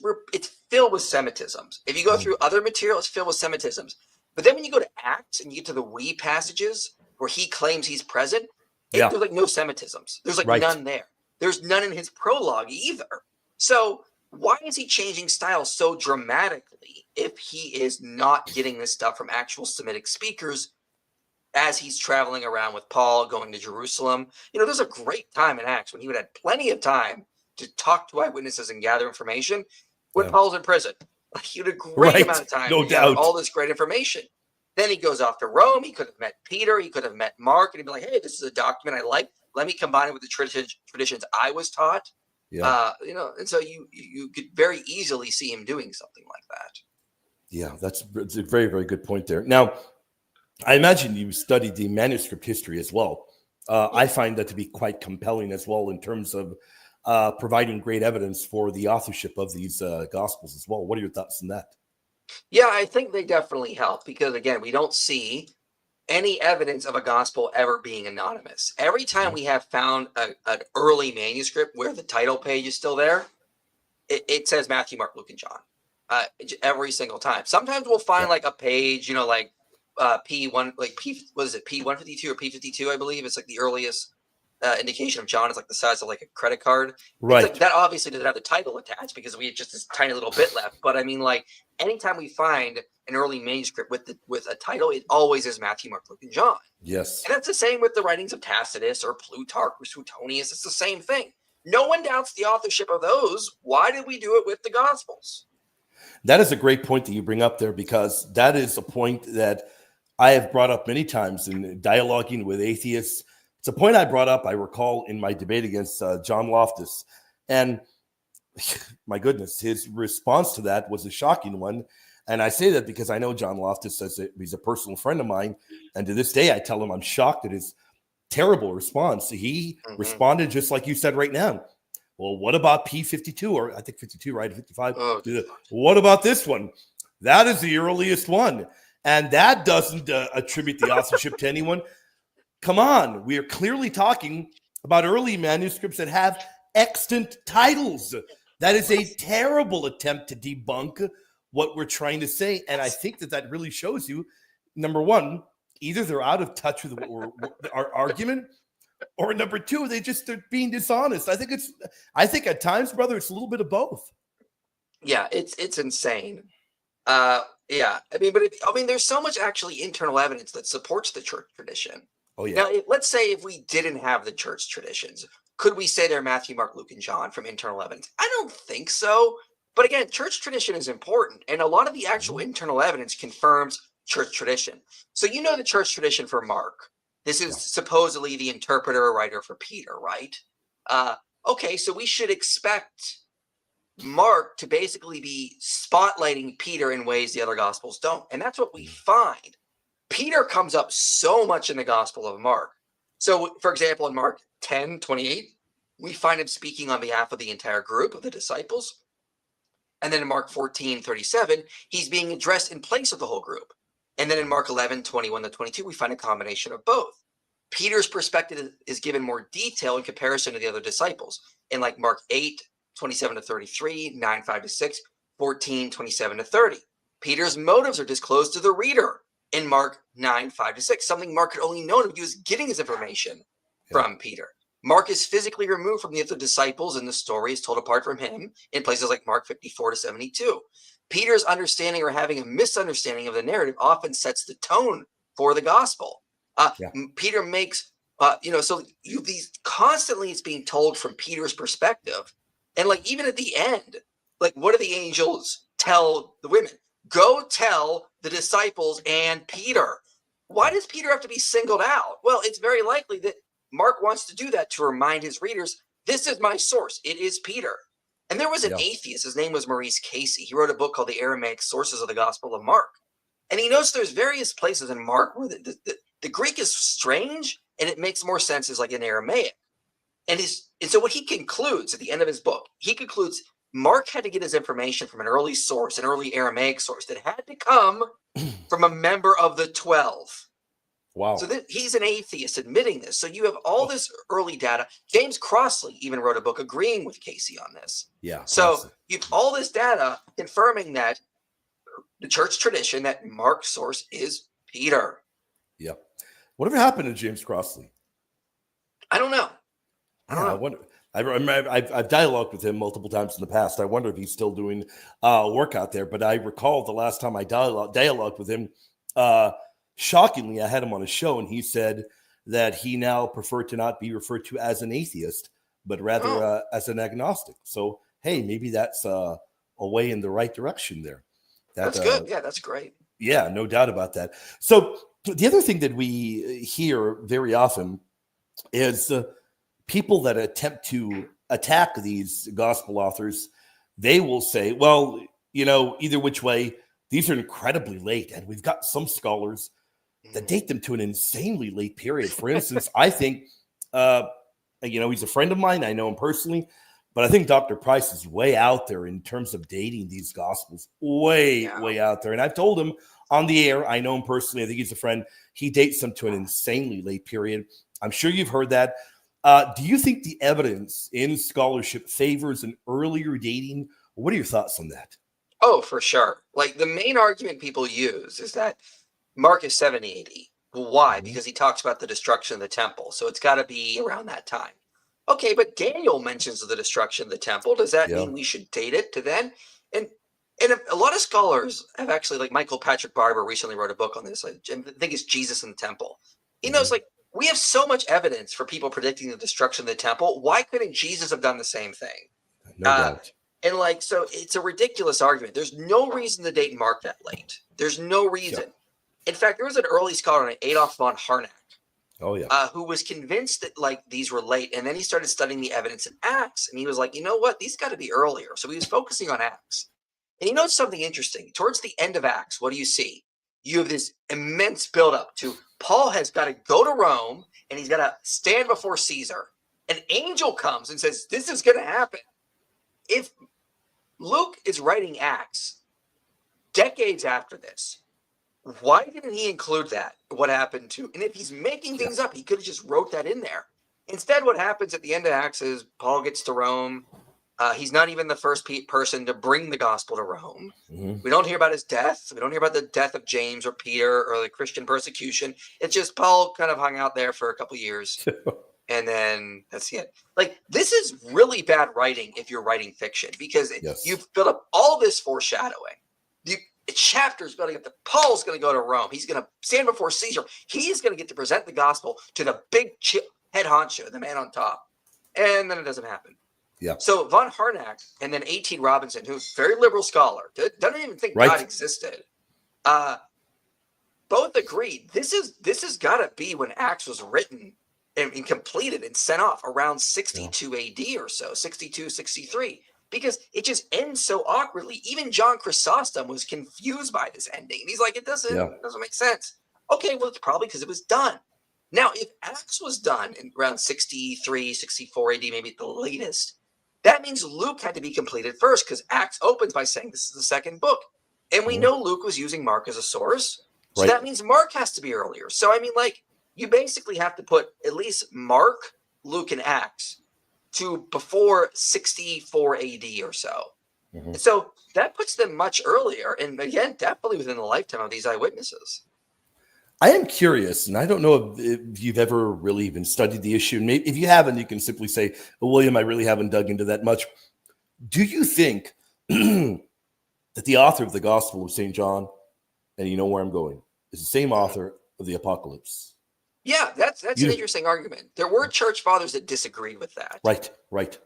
filled with Semitisms. If you go through other material, it's filled with Semitisms. But then when you go to Acts and you get to the we passages where he claims he's present, there's like no Semitisms. There's like none there. There's none in his prologue either. So why is he changing style so dramatically if he is not getting this stuff from actual Semitic speakers as he's traveling around with Paul, going to Jerusalem? There's a great time in Acts when he would have plenty of time to talk to eyewitnesses and gather information when Paul's in prison. Like, he had a great amount of time to gather all this great information. Then he goes off to Rome. He could have met Peter. He could have met Mark, and he'd be like, hey, this is a document I like. let me combine it with the traditions I was taught. Yeah. And so you could very easily see him doing something like that. Yeah, that's a very, very good point there. Now, I imagine you studied the manuscript history as well. I find that to be quite compelling as well in terms of providing great evidence for the authorship of these gospels as well. What are your thoughts on that? Yeah, I think they definitely help because again, we don't see any evidence of a gospel ever being anonymous. Every time Mhm. we have found an early manuscript where the title page is still there, it says Matthew, Mark, Luke, and John. Every single time. Sometimes we'll Yeah. find like a page, like P1, like what is it, P152 or P52, I believe. It's like the earliest indication of John is like the size of like a credit card. It's like Right. that obviously doesn't have the title attached because we had just this tiny little bit left. But I mean, like anytime we find an early manuscript with a title, it always is Matthew, Mark, Luke, and John. Yes. And that's the same with the writings of Tacitus or Plutarch or Suetonius. It's the same thing. No one doubts the authorship of those. Why did we do it with the Gospels? That is a great point that you bring up there because that is a point that I have brought up many times in dialoguing with atheists. It's a point I brought up, I recall, in my debate against John Loftus. And my goodness, his response to that was a shocking one. And I say that because I know John Loftus says that he's a personal friend of mine. And to this day, I tell him I'm shocked at his terrible response. He responded just like you said right now. Well, what about P52 or I think 52, right? 55. Oh, what about this one? That is the earliest one. And that doesn't attribute the authorship to anyone. Come on. We are clearly talking about early manuscripts that have extant titles. That is a terrible attempt to debunk what we're trying to say. And I think that really shows you, number one, either they're out of touch with our argument, or number two, they're being dishonest. I think at times, brother, it's a little bit of both. yeah, it's insane. Yeah, I mean, there's so much actually internal evidence that supports the church tradition. Oh yeah. Now, let's say if we didn't have the church traditions, could we say they're Matthew, Mark, Luke, and John from internal evidence? I don't think so. But again, church tradition is important, and a lot of the actual internal evidence confirms church tradition. So the church tradition for Mark. This is supposedly the interpreter or writer for Peter, right? Okay, so we should expect Mark to basically be spotlighting Peter in ways the other gospels don't. And that's what we find. Peter comes up so much in the Gospel of Mark. So, for example, in Mark 10:28, we find him speaking on behalf of the entire group of the disciples. And then in Mark 14:37, he's being addressed in place of the whole group. And then in Mark 11:21-22, we find a combination of both. Peter's perspective is given more detail in comparison to the other disciples. In like Mark 8:27-33, 9:5-6, 14:27-30. Peter's motives are disclosed to the reader in Mark 9:5-6, something Mark could only know if he was getting his information from Peter. Mark is physically removed from the other disciples, and the story is told apart from him in places like Mark 54-72. Peter's understanding or having a misunderstanding of the narrative often sets the tone for the gospel. Peter makes, these constantly it's being told from Peter's perspective. And like even at the end, like what do the angels tell the women? Go tell the disciples and Peter. Why does Peter have to be singled out? Well, it's very likely that Mark wants to do that to remind his readers, this is my source. It is Peter. And there was an atheist. His name was Maurice Casey. He wrote a book called The Aramaic Sources of the Gospel of Mark. And he notes there's various places in Mark where the Greek is strange and it makes more sense as like an Aramaic. And so what he concludes at the end of his book, he concludes Mark had to get his information from an early source, an early Aramaic source that had to come from a member of the 12. Wow. So he's an atheist admitting this. So you have all this early data. James Crossley even wrote a book agreeing with Casey on this. Yeah. So you have all this data confirming that the church tradition, that Mark's source is Peter. Yep. Whatever happened to James Crossley? I don't know. I wonder. I've dialogued with him multiple times in the past. I wonder if he's still doing work out there. But I recall the last time I dialogued with him, shockingly, I had him on a show, and he said that he now preferred to not be referred to as an atheist, but rather as an agnostic. So, hey, maybe that's a way in the right direction there. That's good. Yeah, that's great. Yeah, no doubt about that. So the other thing that we hear very often is people that attempt to attack these gospel authors, they will say, well, either which way, these are incredibly late. And we've got some scholars that date them to an insanely late period. For instance, I think, he's a friend of mine. I know him personally, but I think Dr. Price is way out there in terms of dating these gospels, way out there. And I've told him on the air, I know him personally. I think he's a friend. He dates them to an insanely late period. I'm sure you've heard that. Do you think the evidence in scholarship favors an earlier dating? What are your thoughts on that? Oh, for sure. Like the main argument people use is that Mark is 70 AD. Well, why? Because he talks about the destruction of the temple. So it's got to be around that time. Okay, but Daniel mentions the destruction of the temple. Does that mean we should date it to then? And a lot of scholars have actually, like Michael Patrick Barber recently wrote a book on this. I think it's Jesus in the Temple. He knows, like, we have so much evidence for people predicting the destruction of the temple. Why couldn't Jesus have done the same thing? No doubt. And like, so it's a ridiculous argument. There's no reason to date Mark that late. There's no reason. In fact, there was an early scholar named Adolf von Harnack. Who was convinced that like these were late, and then he started studying the evidence in Acts, and he was like, you know what, these got to be earlier. So he was focusing on Acts, and he noticed something interesting. Towards the end of Acts, what do you see? You have this immense buildup to Paul has got to go to Rome, and he's got to stand before Caesar. An angel comes and says, this is going to happen. If Luke is writing Acts decades after this, why didn't he include that? What happened to? And if he's making things up, he could have just wrote that in there. Instead, what happens at the end of Acts is Paul gets to Rome. He's not even the first person to bring the gospel to Rome. We don't hear about his death. We don't hear about the death of James or Peter or the Christian persecution. It's just Paul kind of hung out there for a couple years. And then that's it. Like, this is really bad writing if you're writing fiction, because you've built up all this foreshadowing. Chapters building up that Paul's going to go to Rome. He's going to stand before Caesar. He's going to get to present the gospel to the big head honcho, the man on top. And then it doesn't happen. So von Harnack and then A.T. Robinson, who's a very liberal scholar, doesn't even think God existed, both agreed this has got to be when Acts was written and completed and sent off around 62 AD or so, 62, 63. Because it just ends so awkwardly. Even John Chrysostom was confused by this ending. And he's like, it doesn't make sense. Okay, well, it's probably because it was done. Now, if Acts was done in around 63, 64 AD, maybe at the latest, that means Luke had to be completed first, because Acts opens by saying this is the second book. And we know Luke was using Mark as a source. So that means Mark has to be earlier. So, I mean, like, you basically have to put at least Mark, Luke, and Acts to before 64 AD or so. And so that puts them much earlier. And again, definitely within the lifetime of these eyewitnesses. I am curious, and I don't know if you've ever really even studied the issue. Maybe if you haven't, you can simply say, well, William, I really haven't dug into that much. Do you think that the author of the Gospel of St. John, and you know where I'm going, is the same author of the Apocalypse? Yeah, that's an interesting argument. There were church fathers that disagreed with that. Right.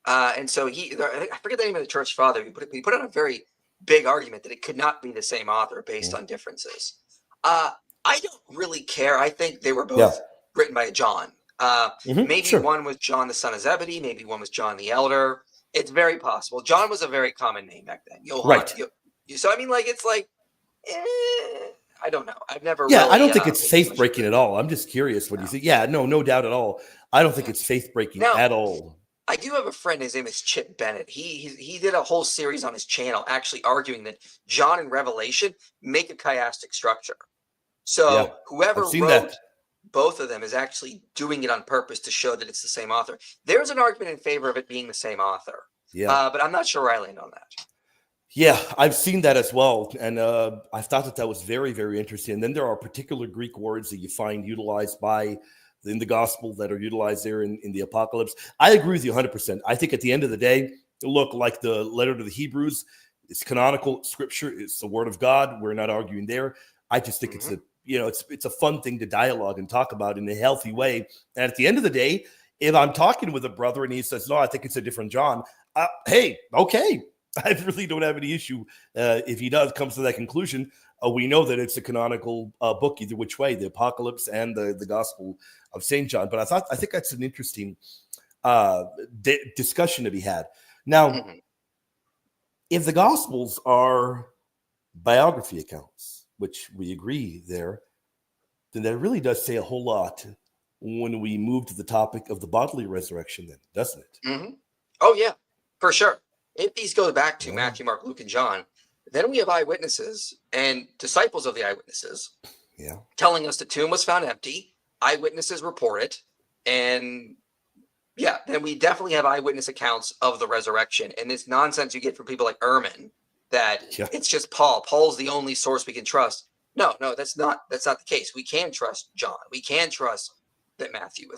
And so I forget the name of the church father. He put out a very big argument that it could not be the same author based on differences. I don't really care. I think they were both written by John. Maybe one was John the son of Zebedee. Maybe one was John the elder. It's very possible. John was a very common name back then. Johann. So I mean, like, it's like, I don't know. I've never. Yeah, really, I don't think it's faith breaking at all. I'm just curious what you think. Yeah, no doubt at all. I don't think it's faith breaking at all. I do have a friend. His name is Chip Bennett. He did a whole series on his channel, actually arguing that John and Revelation make a chiastic structure. So whoever wrote both of them is actually doing it on purpose to show that it's the same author. There's an argument in favor of it being the same author. But I'm not sure where I land on that. Yeah, I've seen that as well. And I thought that was very, very interesting. And then there are particular Greek words that you find utilized in the gospel that are utilized there in the Apocalypse. I agree with you 100%. I think at the end of the day, look, like the letter to the Hebrews, it's canonical scripture. It's the word of God. We're not arguing there. I just think it's a fun thing to dialogue and talk about in a healthy way. And at the end of the day, if I'm talking with a brother and he says, no, I think it's a different John, hey, okay. I really don't have any issue if he comes to that conclusion. we know that it's a canonical book either which way, the Apocalypse and the Gospel of St. John. But I think that's an interesting discussion to be had. Now, if the Gospels are biography accounts, which we agree there, then that really does say a whole lot when we move to the topic of the bodily resurrection, then, doesn't it? Oh, yeah, for sure. If these go back to Matthew, Mark, Luke, and John, then we have eyewitnesses and disciples of the eyewitnesses telling us the tomb was found empty. Eyewitnesses report it. And then we definitely have eyewitness accounts of the resurrection. And this nonsense you get from people like Ehrman that it's just Paul. Paul's the only source we can trust. No, that's not the case. We can trust John. We can trust that Matthew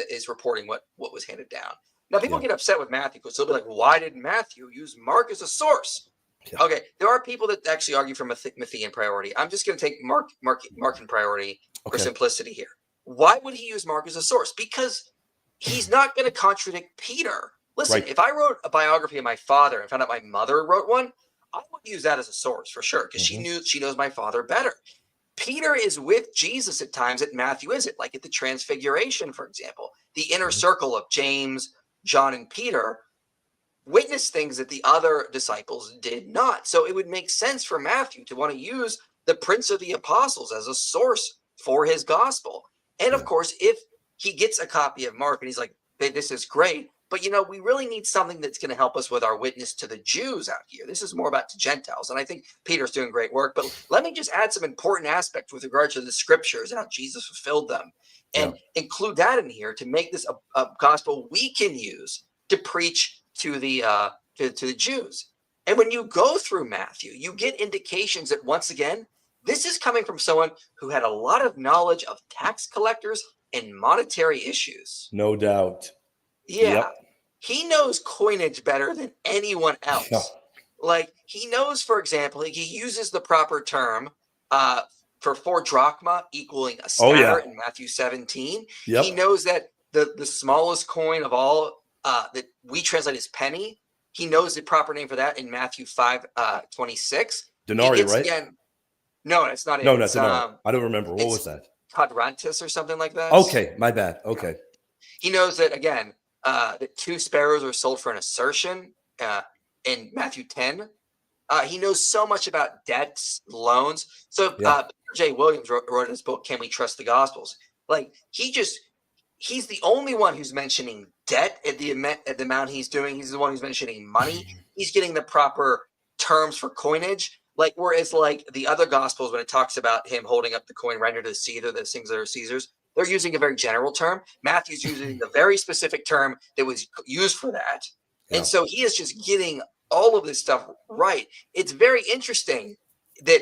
is reporting what was handed down. Now, people get upset with Matthew because they'll be like, why didn't Matthew use Mark as a source? Yeah. Okay, there are people that actually argue from a Matthean priority. I'm just going to take Markan priority for simplicity here. Why would he use Mark as a source? Because he's not going to contradict Peter. Listen, if I wrote a biography of my father and found out my mother wrote one, I would use that as a source for sure because she knows my father better. Peter is with Jesus at times that Matthew isn't, like at the Transfiguration, for example. The inner circle of James, John, and Peter witnessed things that the other disciples did not. So it would make sense for Matthew to want to use the Prince of the Apostles as a source for his gospel. And of course, if he gets a copy of Mark and he's like, hey, this is great, but we really need something that's going to help us with our witness to the Jews out here. This is more about the Gentiles. And I think Peter's doing great work, but let me just add some important aspects with regard to the scriptures and how Jesus fulfilled them and include that in here to make this a gospel we can use to preach to the Jews. And when you go through Matthew, you get indications that once again, this is coming from someone who had a lot of knowledge of tax collectors and monetary issues. No doubt. Yeah. Yep. He knows coinage better than anyone else. Yeah. Like he knows, for example, he uses the proper term for 4 drachma equaling a stater in Matthew 17. Yep. He knows that the smallest coin of all that we translate as penny, he knows the proper name for that in Matthew 5:26. Denarii, right? Again, no, that's not it. No, that's I don't remember. What was that? Quadrantus or something like that. Okay, my bad. Okay. He knows that again. That 2 sparrows are sold for an assertion in Matthew 10. He knows so much about debts, loans. So J. Williams wrote in his book, Can We Trust the Gospels? Like he's the only one who's mentioning debt at the amount he's doing. He's the one who's mentioning money. He's getting the proper terms for coinage. Like whereas like the other Gospels, when it talks about him holding up the coin rendered to Caesar, the things that are Caesar's, they're using a very general term. Matthew's using a very specific term that was used for that. Yeah. And so he is just getting all of this stuff right. It's very interesting that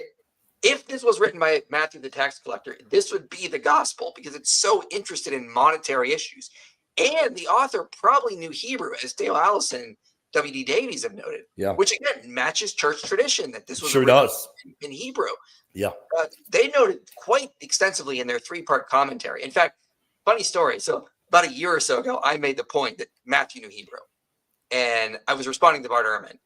if this was written by Matthew the tax collector, this would be the gospel because it's so interested in monetary issues. And the author probably knew Hebrew, as Dale Allison, W.D. Davies have noted, which again matches church tradition that this was in Hebrew. Yeah, they noted quite extensively in their 3-part commentary. In fact, funny story. So about a year or so ago, I made the point that Matthew knew Hebrew, and I was responding to Bart Ehrman,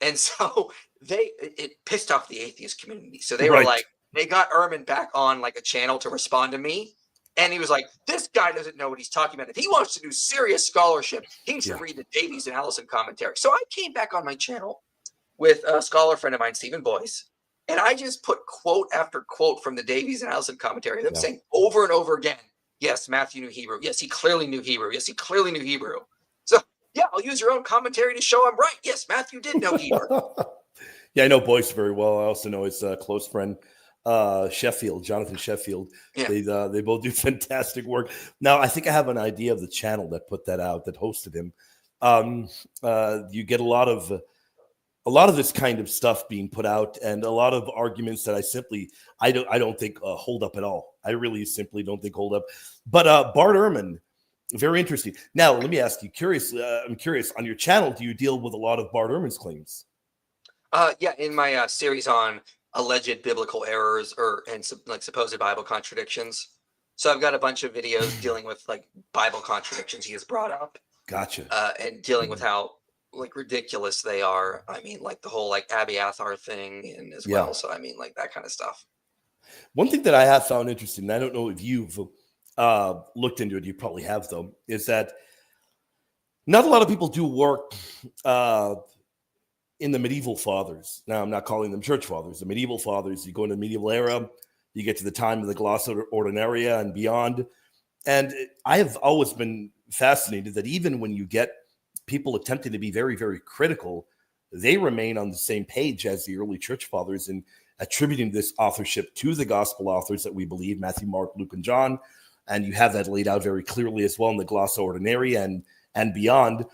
and so it pissed off the atheist community. So they were like, they got Ehrman back on like a channel to respond to me, and he was like, "This guy doesn't know what he's talking about. If he wants to do serious scholarship, he should read the Davies and Allison commentary." So I came back on my channel with a scholar friend of mine, Stephen Boyce. And I just put quote after quote from the Davies and Allison commentary, them saying over and over again, yes, Matthew knew Hebrew. Yes, he clearly knew Hebrew. Yes, he clearly knew Hebrew. So, I'll use your own commentary to show I'm right. Yes, Matthew did know Hebrew. I know Boyce very well. I also know his close friend, Jonathan Sheffield. Yeah. They both do fantastic work. Now, I think I have an idea of the channel that put that out, that hosted him. You get a lot of this kind of stuff being put out, and a lot of arguments that I don't think hold up at all. I really simply don't think hold up. But Bart Ehrman, very interesting. Now, let me ask you, I'm curious, on your channel, do you deal with a lot of Bart Ehrman's claims? In my series on alleged biblical errors and supposed Bible contradictions. So I've got a bunch of videos dealing with like Bible contradictions he has brought up. Gotcha. And dealing with how like ridiculous they are. I mean, like the whole like Abiathar thing and as Yeah. well. So I mean, like that kind of stuff. One thing that I have found interesting, and I don't know if you've looked into it, you probably have though, is that not a lot of people do work in the medieval fathers. Now, I'm not calling them church fathers. The medieval fathers, you go into the medieval era, you get to the time of the Glossa Ordinaria and beyond. And I have always been fascinated that even when you get people attempting to be very, very critical, they remain on the same page as the early church fathers in attributing this authorship to the gospel authors that we believe, Matthew, Mark, Luke, and John. And you have that laid out very clearly as well in the Glossa Ordinaria and beyond.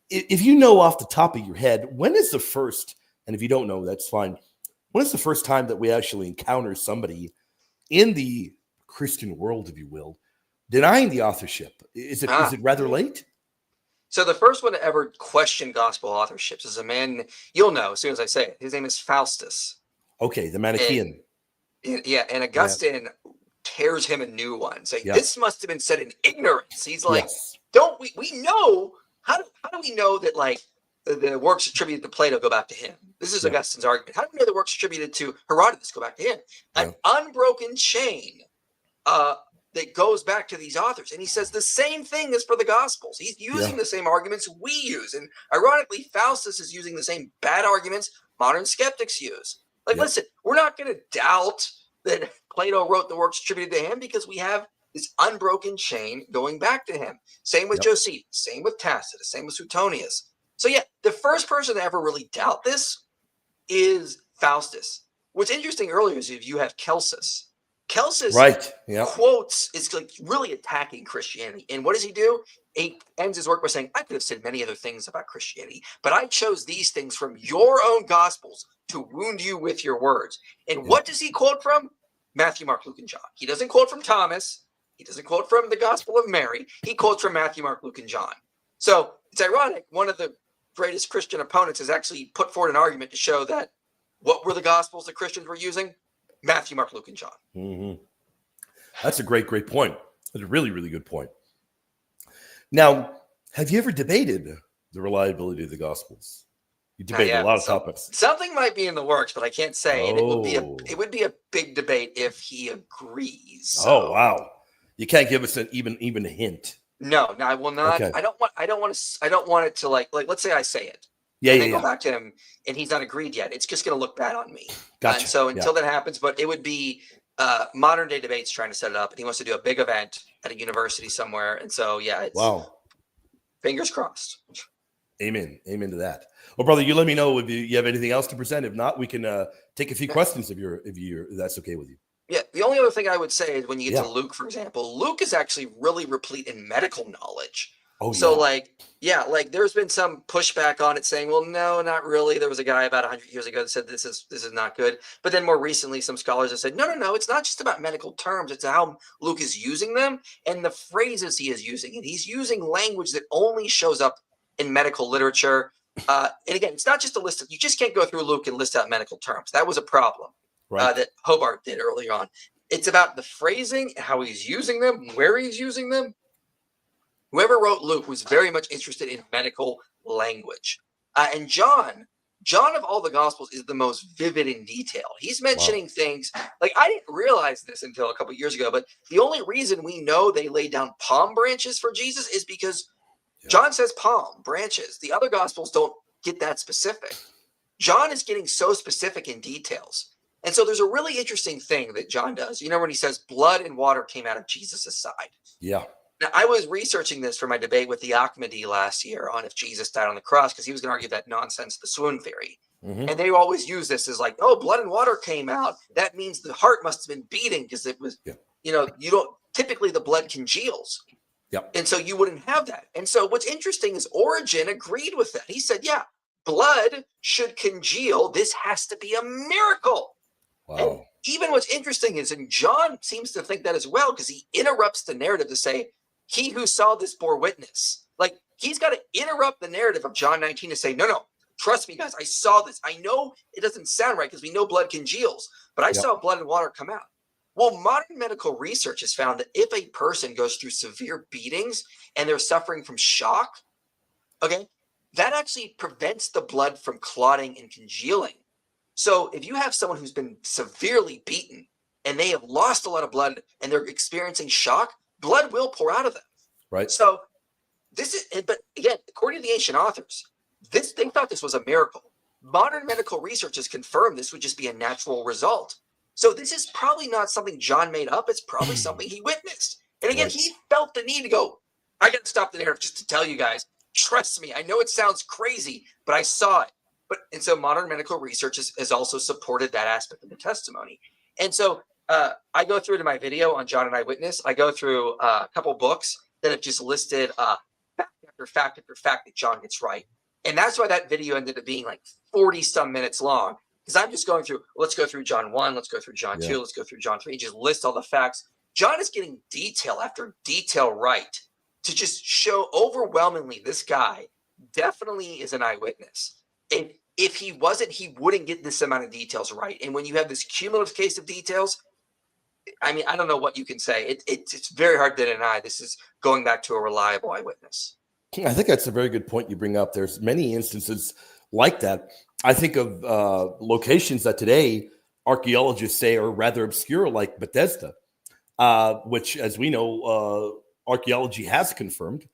If you know off the top of your head, when is the first, and if you don't know, that's fine, when is the first time that we actually encounter somebody in the Christian world, if you will, denying the authorship? Is it rather late? So the first one to ever question gospel authorships is a man you'll know as soon as I say it. His name is Faustus. Okay, the Manichaean. And Augustine tears him a new one, saying this must have been said in ignorance. He's like, don't we know how do we know that like the works attributed to Plato go back to him? This is Augustine's argument. How do we know the works attributed to Herodotus go back to him? An unbroken chain that goes back to these authors. And he says the same thing is for the Gospels. He's using the same arguments we use. And ironically, Faustus is using the same bad arguments modern skeptics use. Like, listen, we're not going to doubt that Plato wrote the works attributed to him because we have this unbroken chain going back to him. Same with Josephus, same with Tacitus, same with Suetonius. So yeah, the first person to ever really doubt this is Faustus. What's interesting earlier is if you have Celsus. Celsus quotes is like really attacking Christianity. And what does he do? He ends his work by saying, I could have said many other things about Christianity, but I chose these things from your own gospels to wound you with your words. And what does he quote from? Matthew, Mark, Luke, and John. He doesn't quote from Thomas. He doesn't quote from the Gospel of Mary. He quotes from Matthew, Mark, Luke, and John. So it's ironic. One of the greatest Christian opponents has actually put forward an argument to show that what were the Gospels that Christians were using? Matthew, Mark, Luke, and John. Mm-hmm. That's a great point. That's a really, really good point. Now, have you ever debated the reliability of the Gospels? You debate a lot of topics. Something might be in the works, but I can't say. And it would be a big debate if he agrees. So. Oh wow! You can't give us even a hint. No, I will not. Okay. I don't want it to like let's say I say it. Go back to him, and he's not agreed yet. It's just going to look bad on me. Gotcha. And so until that happens, but it would be modern day debates trying to set it up, and he wants to do a big event at a university somewhere. And so it's fingers crossed. Amen to that. Well, brother, you let me know if you have anything else to present. If not, we can take a few questions if that's okay with you. Yeah, the only other thing I would say is when you get to Luke, for example, Luke is actually really replete in medical knowledge. Oh, so there's been some pushback on it saying, well, no, not really. There was a guy about 100 years ago that said this is not good. But then more recently, some scholars have said, no, it's not just about medical terms. It's how Luke is using them and the phrases he is using. And he's using language that only shows up in medical literature. And again, it's not just a list you just can't go through Luke and list out medical terms. That was a problem that Hobart did earlier on. It's about the phrasing, how he's using them, where he's using them. Whoever wrote Luke was very much interested in medical language. And John of all the Gospels is the most vivid in detail. He's mentioning things like I didn't realize this until a couple of years ago, but the only reason we know they laid down palm branches for Jesus is because John says palm branches. The other Gospels don't get that specific. John is getting so specific in details. And so there's a really interesting thing that John does. You know, when he says blood and water came out of Jesus' side. Yeah. Now, I was researching this for my debate with the Ahmadi last year on if Jesus died on the cross, because he was going to argue that nonsense, the swoon theory. Mm-hmm. And they always use this as like, oh, blood and water came out. That means the heart must have been beating because it was, typically the blood congeals. Yep. And so you wouldn't have that. And so what's interesting is Origen agreed with that. He said, blood should congeal. This has to be a miracle. Wow. And even what's interesting is, and John seems to think that as well, because he interrupts the narrative to say, he who saw this bore witness. Like, he's got to interrupt the narrative of John 19 to say, no, trust me, guys, I saw this. I know it doesn't sound right because we know blood congeals, but I saw blood and water come out. Well, modern medical research has found that if a person goes through severe beatings and they're suffering from shock, that actually prevents the blood from clotting and congealing. So if you have someone who's been severely beaten and they have lost a lot of blood and they're experiencing shock, blood will pour out of them. Right. So this is, but again, according to the ancient authors, they thought this was a miracle. Modern medical research has confirmed this would just be a natural result. So this is probably not something John made up. It's probably something he witnessed. And again, Right. he felt the need to go, I got to stop the narrative just to tell you guys, trust me, I know it sounds crazy, but I saw it. And so modern medical research has also supported that aspect of the testimony. And so I go through to my video on John and Eyewitness. I go through a couple books that have just listed fact after fact after fact that John gets right. And that's why that video ended up being like 40 some minutes long. Because I'm just going through, let's go through John 1, let's go through John 2, let's go through John 3, just list all the facts. John is getting detail after detail right to just show overwhelmingly this guy definitely is an eyewitness. And if he wasn't, he wouldn't get this amount of details right. And when you have this cumulative case of details, I mean, I don't know what you can say. It's very hard to deny this is going back to a reliable eyewitness. I think that's a very good point you bring up. There's many instances like that. I think of locations that today archaeologists say are rather obscure, like Bethesda, which, as we know, archaeology has confirmed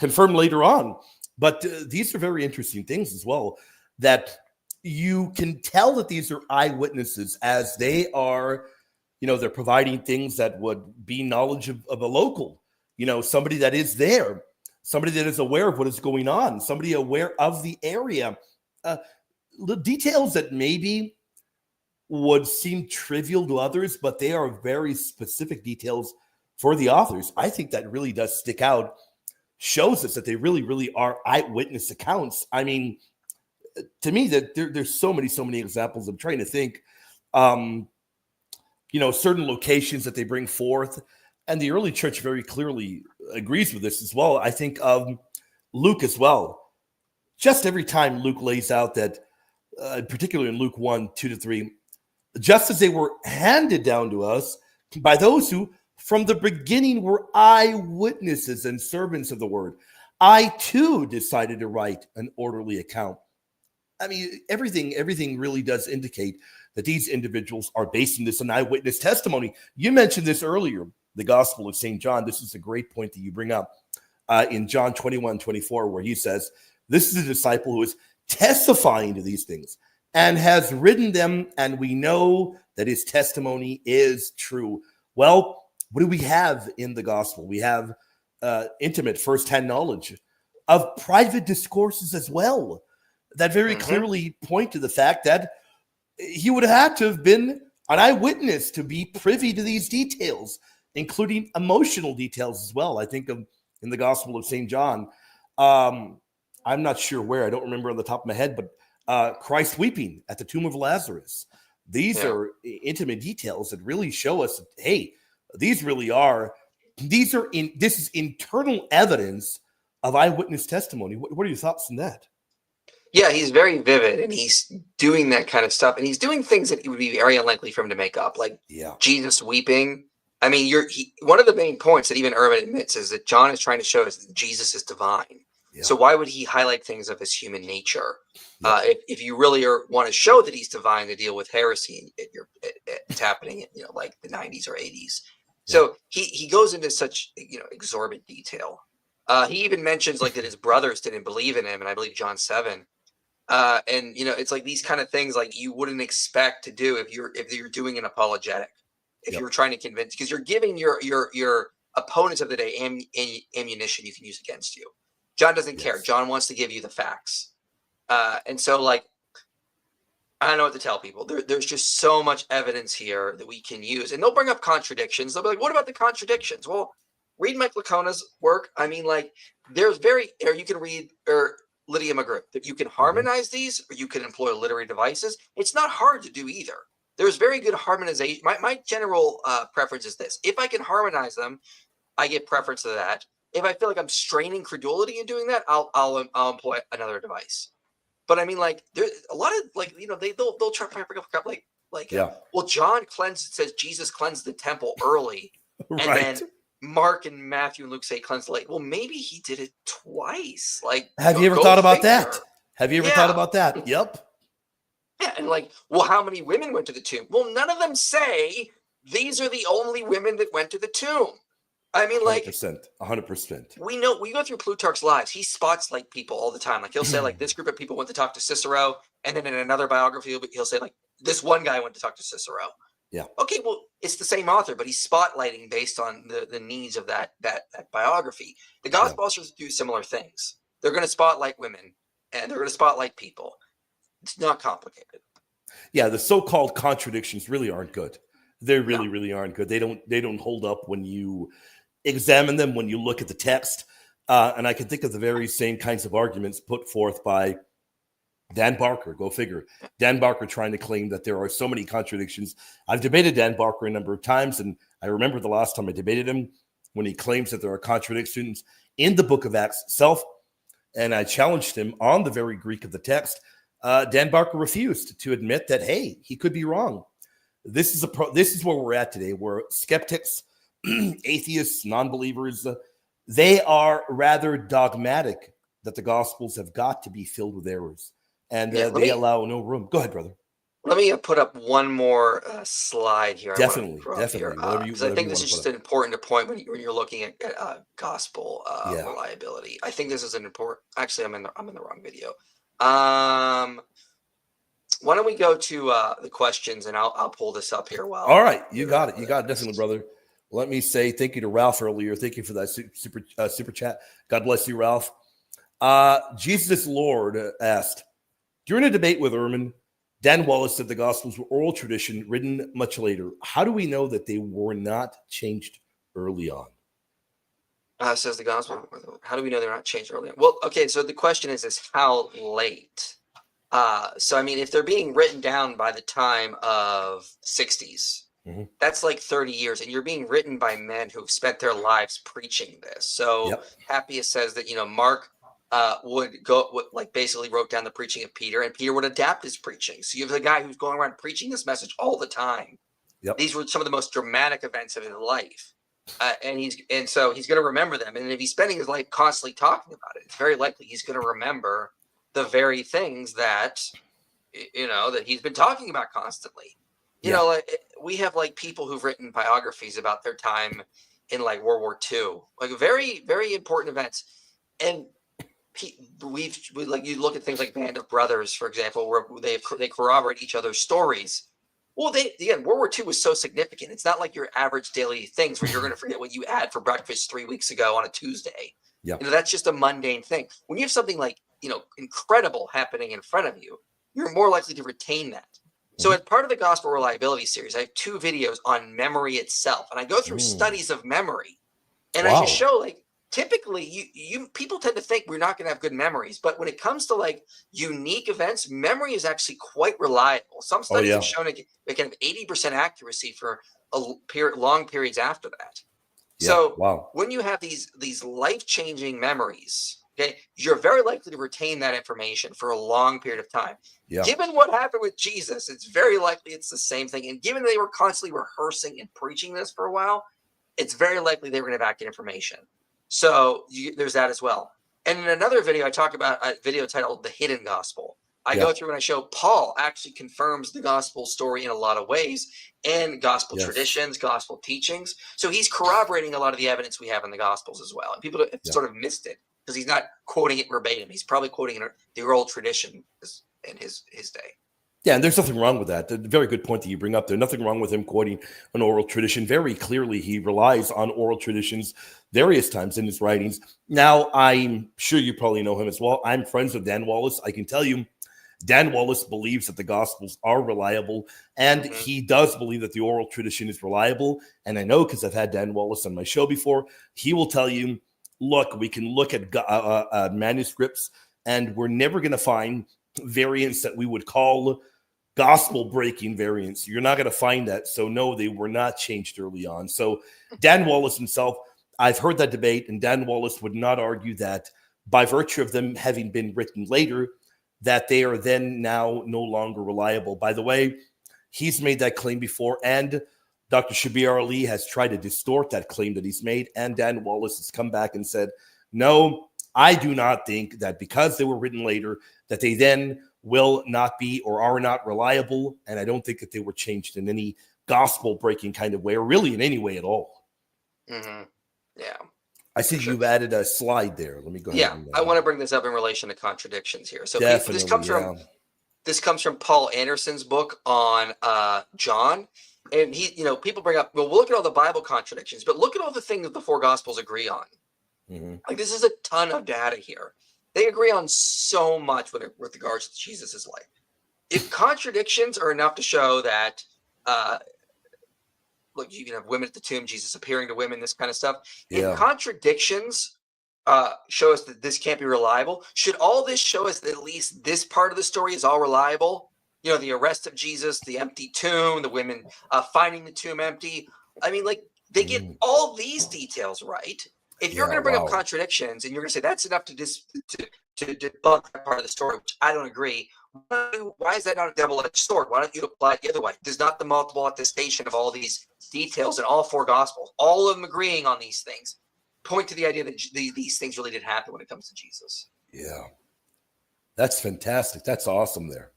later on. But these are very interesting things as well, that you can tell that these are eyewitnesses as they are, they're providing things that would be knowledge of a local, somebody that is there, somebody that is aware of what is going on, somebody aware of the area. The details that maybe would seem trivial to others, but they are very specific details for the authors. I think that really does stick out, shows us that they really, really are eyewitness accounts. I mean, to me, that there's so many examples. I'm trying to think, certain locations that they bring forth, and the early church very clearly agrees with this as well. I think of Luke as well. Just every time Luke lays out that, particularly in Luke 1:2-3, just as they were handed down to us by those who from the beginning were eyewitnesses and servants of the word, I too decided to write an orderly account. I mean, everything really does indicate that these individuals are basing this on eyewitness testimony. You mentioned this earlier, the Gospel of St. John. This is a great point that you bring up in John 21:24, where he says, this is a disciple who is testifying to these things and has written them, and we know that his testimony is true. Well, what do we have in the gospel? We have intimate firsthand knowledge of private discourses as well that very clearly point to the fact that he would have had to have been an eyewitness to be privy to these details, including emotional details as well. I think of in the Gospel of St. John, I'm not sure where, I don't remember on the top of my head, but Christ weeping at the tomb of Lazarus. These are intimate details that really show us, hey, this is internal evidence of eyewitness testimony. What are your thoughts on that? Yeah, he's very vivid, and he's doing that kind of stuff, and he's doing things that it would be very unlikely for him to make up, like Jesus weeping. I mean, one of the main points that even Urban admits is that John is trying to show us that Jesus is divine. Yeah. So why would he highlight things of his human nature? Yeah. If you really want to show that he's divine to deal with heresy, it's happening in like the 90s or 80s. Yeah. So he goes into such exorbitant detail. He even mentions like that his brothers didn't believe in him, and I believe John 7. And it's like these kind of things like you wouldn't expect to do if you're doing an apologetic, if you're trying to convince, because you're giving your opponents of the day ammunition you can use against you. John doesn't care. John wants to give you the facts. And so like, I don't know what to tell people. There's just so much evidence here that we can use, and they'll bring up contradictions. They'll be like, what about the contradictions? Well, read Mike Lacona's work. I mean, like or you can read, Lydia McGrew, that you can harmonize these, or you can employ literary devices. It's not hard to do either. There's very good harmonization. My general preference is this. If I can harmonize them, I give preference to that. If I feel like I'm straining credulity in doing that, I'll employ another device. But I mean, like, there's a lot of like, they'll try to bring up well, John says Jesus cleansed the temple early, and then Mark and Matthew and Luke say cleanse the lake. Well, maybe he did it twice. Like, Have you ever go thought about figure. that? Have you ever thought Yeah. about that? Yep. Yeah, and like, well, how many women went to the tomb? Well, none of them say these are the only women that went to the tomb. I mean, like, 100%. 100%. we know, we go through Plutarch's lives. He spots like people all the time. Like, he'll say like this group of people went to talk to Cicero, and then in another biography he'll say like this one guy went to talk to Cicero. Yeah. Okay, well, it's the same author, but he's spotlighting based on the needs of that biography. The gospel authors do similar things. They're going to spotlight women, and they're going to spotlight people. It's not complicated. Yeah, the so-called contradictions really aren't good. They really aren't good. They don't hold up when you examine them, when you look at the text. And I can think of the very same kinds of arguments put forth by Dan Barker. Go figure. Dan Barker trying to claim that there are so many contradictions. I've debated Dan Barker a number of times, and I remember the last time I debated him when he claims that there are contradictions in the book of Acts itself, and I challenged him on the very Greek of the text. Dan Barker refused to admit that, hey, he could be wrong. This is where we're at today, where skeptics, atheists, non-believers, they are rather dogmatic that the Gospels have got to be filled with errors, and they allow no room. Go ahead, brother. Let me put up one more slide here. Definitely. Because I think this is just an important point when you're looking at gospel reliability. I think this is an important. Actually, I'm in the wrong video. Why don't we go to the questions, and I'll pull this up here. All right, you got it. You got it, definitely, brother. Let me say thank you to Ralph earlier. Thank you for that super chat. God bless you, Ralph. Jesus Lord asked, during a debate with Ehrman, Dan Wallace said the Gospels were oral tradition written much later. How do we know that they were not changed early on? Says the Gospel. How do we know they're not changed early on? Well, okay, so the question is how late? So, I mean, if they're being written down by the time of 60s, that's like 30 years, and you're being written by men who've spent their lives preaching this. So Happiest says that, Mark basically wrote down the preaching of Peter, and Peter would adapt his preaching. So you have a guy who's going around preaching this message all the time. These were some of the most dramatic events of his life. So he's going to remember them. And if he's spending his life constantly talking about it, it's very likely he's going to remember the very things that, that he's been talking about constantly. Like we have like people who've written biographies about their time in like World War II, like very, very important events. And we like, you look at things like Band of Brothers, for example, where they corroborate each other's stories. Well, World War II was so significant. It's not like your average daily things where you're going to forget what you had for breakfast 3 weeks ago on a Tuesday. That's just a mundane thing. When you have something like, incredible happening in front of you, you're more likely to retain that. So as part of the Gospel Reliability series, I have 2 videos on memory itself, and I go through studies of memory, and I just show like, typically you people tend to think we're not going to have good memories, but when it comes to like unique events, memory is actually quite reliable. Some studies have shown it can have 80% accuracy for long periods after that. So when you have these life-changing memories, okay, you're very likely to retain that information for a long period of time. Given what happened with Jesus, it's very likely it's the same thing. And given they were constantly rehearsing and preaching this for a while, it's very likely they were going to have accurate information. So there's that as well. And in another video, I talk about a video titled The Hidden Gospel. I go through and I show Paul actually confirms the gospel story in a lot of ways, and gospel traditions, gospel teachings. So he's corroborating a lot of the evidence we have in the gospels as well. And people have sort of missed it because he's not quoting it verbatim. He's probably quoting the oral tradition in his day. Yeah, and there's nothing wrong with that. A very good point that you bring up there. Nothing wrong with him quoting an oral tradition. Very clearly, he relies on oral traditions various times in his writings. Now, I'm sure you probably know him as well. I'm friends with Dan Wallace. I can tell you, Dan Wallace believes that the Gospels are reliable, and he does believe that the oral tradition is reliable. And I know because I've had Dan Wallace on my show before. He will tell you, look, we can look at manuscripts, and we're never going to find variants that we would call gospel-breaking variants. You're not going to find that. So, no, they were not changed early on. So Dan Wallace himself, I've heard that debate, and Dan Wallace would not argue that by virtue of them having been written later, that they are then now no longer reliable. By the way, he's made that claim before, and Dr. Shabir Ali has tried to distort that claim that he's made, and Dan Wallace has come back and said, no, I do not think that because they were written later, that they then will not be or are not reliable, and I don't think that they were changed in any gospel-breaking kind of way, or really in any way at all. Mm-hmm. Yeah. I see you've added a slide there. Let me go ahead. Yeah, I want to bring this up in relation to contradictions here. So Definitely, this comes from Paul Anderson's book on John. And people bring up, well, look at all the Bible contradictions, but look at all the things that the four Gospels agree on. Mm-hmm. Like, this is a ton of data here. They agree on so much with regards to Jesus' life. If contradictions are enough to show that, look, you can have women at the tomb, Jesus appearing to women, this kind of stuff. Yeah. If contradictions show us that this can't be reliable, should all this show us that at least this part of the story is all reliable? The arrest of Jesus, the empty tomb, the women finding the tomb empty. I mean, like, they get all these details right. If you're going to bring up contradictions and you're going to say that's enough to debunk that part of the story, which I don't agree, why is that not a double-edged sword? Why don't you apply it the other way? Does not the multiple attestation of all these details in all four Gospels, all of them agreeing on these things, point to the idea that these things really did happen when it comes to Jesus? Yeah. That's fantastic. That's awesome there.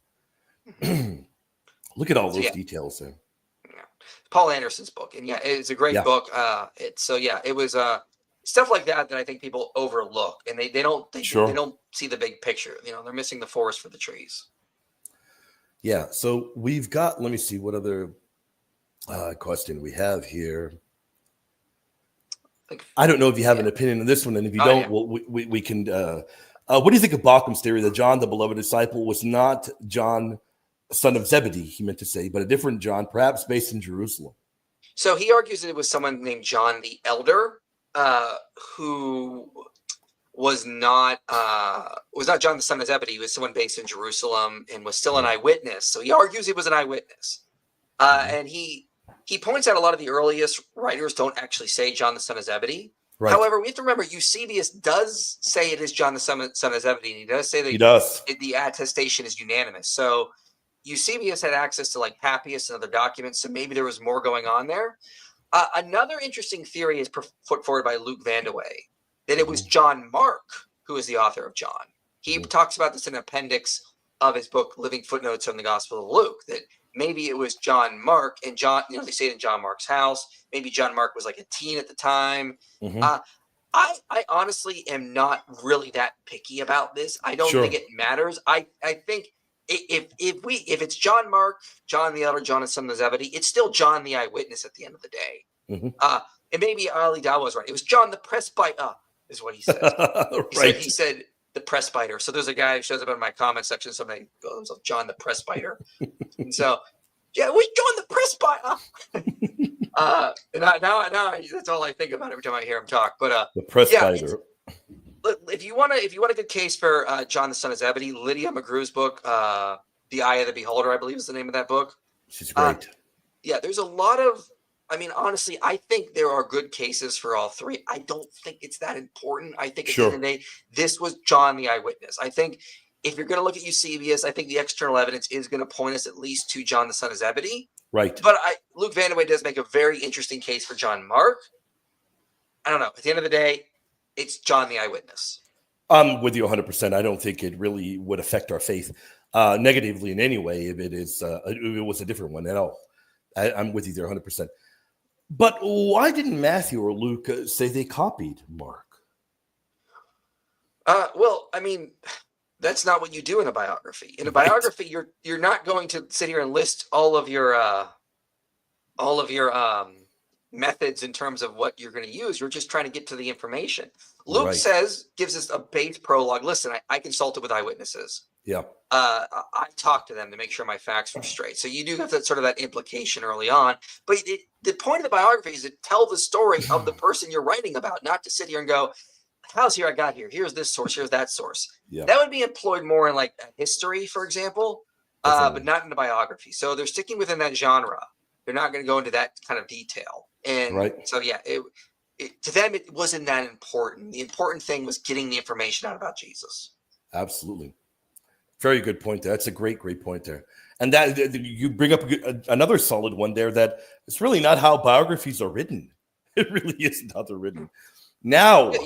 Look at all those details there. Yeah. Paul Anderson's book. And it's a great book. It was stuff like that I think people overlook, and they don't see the big picture. They're missing the forest for the trees. Yeah. So we've got, let me see what other question we have here. I don't know if you have an opinion on this one, and if you don't, we can. What do you think of Baucham's theory that John, the beloved disciple, was not John, son of Zebedee, he meant to say, but a different John, perhaps based in Jerusalem? So he argues that it was someone named John the Elder, who was not John the son of Zebedee. He was someone based in Jerusalem and was still an eyewitness. So he argues he was an eyewitness, and he points out a lot of the earliest writers don't actually say John the son of Zebedee. Right. However, we have to remember Eusebius does say it is John the son of Zebedee, and he does say that the attestation is unanimous. So Eusebius had access to like Papias and other documents, so maybe there was more going on there. Another interesting theory is put forward by Luke Vandewey, that it was John Mark who is the author of John. He talks about this in an appendix of his book, Living Footnotes on the Gospel of Luke, that maybe it was John Mark, and John, they stayed in John Mark's house. Maybe John Mark was like a teen at the time. I honestly am not really that picky about this. I don't think it matters. I think if it's John Mark, John the Elder, John the son of Zebedee, it's still John the eyewitness at the end of the day. And maybe Ali Dawah was right. It was John the presbyter, is what he said. He said the presbyter. So there's a guy who shows up in my comment section. Somebody goes, John the presbyter. And so, it was John the presbyter. Now that's all I think about every time I hear him talk. But the presbyter. If you want a good case for John the son of Zebedee, Lydia McGrew's book, The Eye of the Beholder, I believe is the name of that book. She's great. There's a lot of, honestly, I think there are good cases for all three. I don't think it's that important. I think at the end of the day, this was John the eyewitness. I think if you're going to look at Eusebius, I think the external evidence is going to point us at least to John the son of Zebedee. Right. But Luke Vandewey does make a very interesting case for John Mark. I don't know. At the end of the day, it's John the eyewitness. I'm with you 100%. I don't think it really would affect our faith negatively in any way if it was a different one at all. I'm with you there 100%. But why didn't Matthew or Luke say they copied Mark? That's not what you do in a biography. In a biography, you're not going to sit here and list all of your methods in terms of what you're going to use. You're just trying to get to the information. Luke gives us a base prologue. Listen, I consulted with eyewitnesses. Yeah. I talked to them to make sure my facts were straight. So you do have that implication early on. But the point of the biography is to tell the story of the person you're writing about, not to sit here and go, how's here I got here? Here's this source. Here's that source. Yeah. That would be employed more in like history, for example, but not in a biography. So they're sticking within that genre. They're not going to go into that kind of detail. And so, to them, it wasn't that important. The important thing was getting the information out about Jesus. Absolutely. Very good point there. That's a great point there. And that you bring up another solid one there, that it's really not how biographies are written. It really isn't how they're written. Now, Yeah, go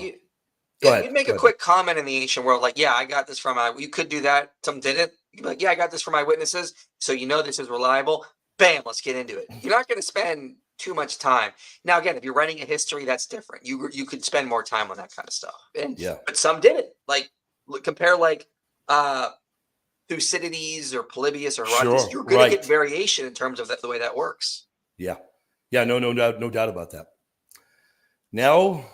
yeah, ahead. you'd make Go a ahead. quick comment in the ancient world, like, "Yeah, I got this from you could do that. Some didn't. You'd be like, "Yeah, I got this from eyewitnesses, so you know this is reliable." Bam, let's get into it. You're not going to spend too much time. Now, again, if you're writing a history, that's different. You could spend more time on that kind of stuff. And Yeah. but some didn't. Like compare like uh Thucydides or Polybius or Herodotus. Sure. You're going to get Right. variation in terms of the way that works. Yeah. Yeah. No doubt about that. Now,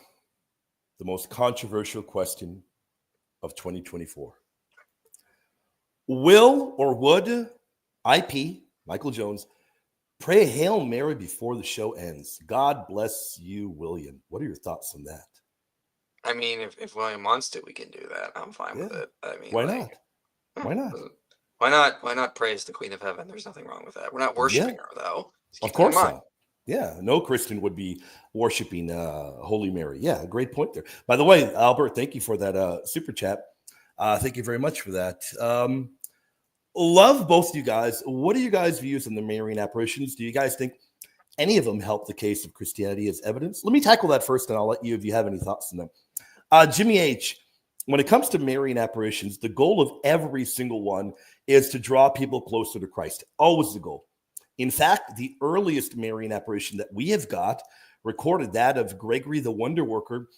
the most controversial question of 2024. Will or would IP, Michael Jones, pray a Hail Mary before the show ends? God bless you, William. What are your thoughts on that? I mean, if William wants to, we can do that. I'm fine with Yeah. it. I mean, Why like, not? Why not? why not? Why not praise the Queen of Heaven? There's nothing wrong with that. We're not Yeah. worshiping her, though. Just Of keep that in course mind. not. Yeah, no Christian would be worshiping Holy Mary. Yeah, great point there. By the way, Albert, thank you for that super chat. Thank you very much for that. Love both of you guys. What are you guys' views on the Marian apparitions? Do you guys think any of them help the case of Christianity as evidence? Let me tackle that first, and I'll let you, if you have any thoughts on them. Jimmy H., when it comes to Marian apparitions, the goal of every single one is to draw people closer to Christ. Always the goal. In fact, the earliest Marian apparition that we have got recorded, that of Gregory the Wonder Worker,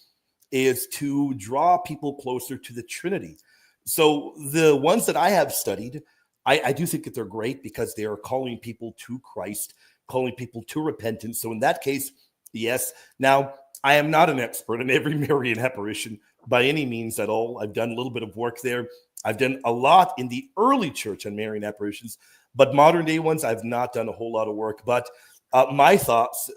is to draw people closer to the Trinity. So the ones that I have studied, I do think that they're great because they are calling people to Christ, calling people to repentance. So in that case, yes. Now, I am not an expert in every Marian apparition by any means at all. I've done a little bit of work there. I've done a lot in the early church on Marian apparitions, but modern day ones, I've not done a whole lot of work. But my thoughts,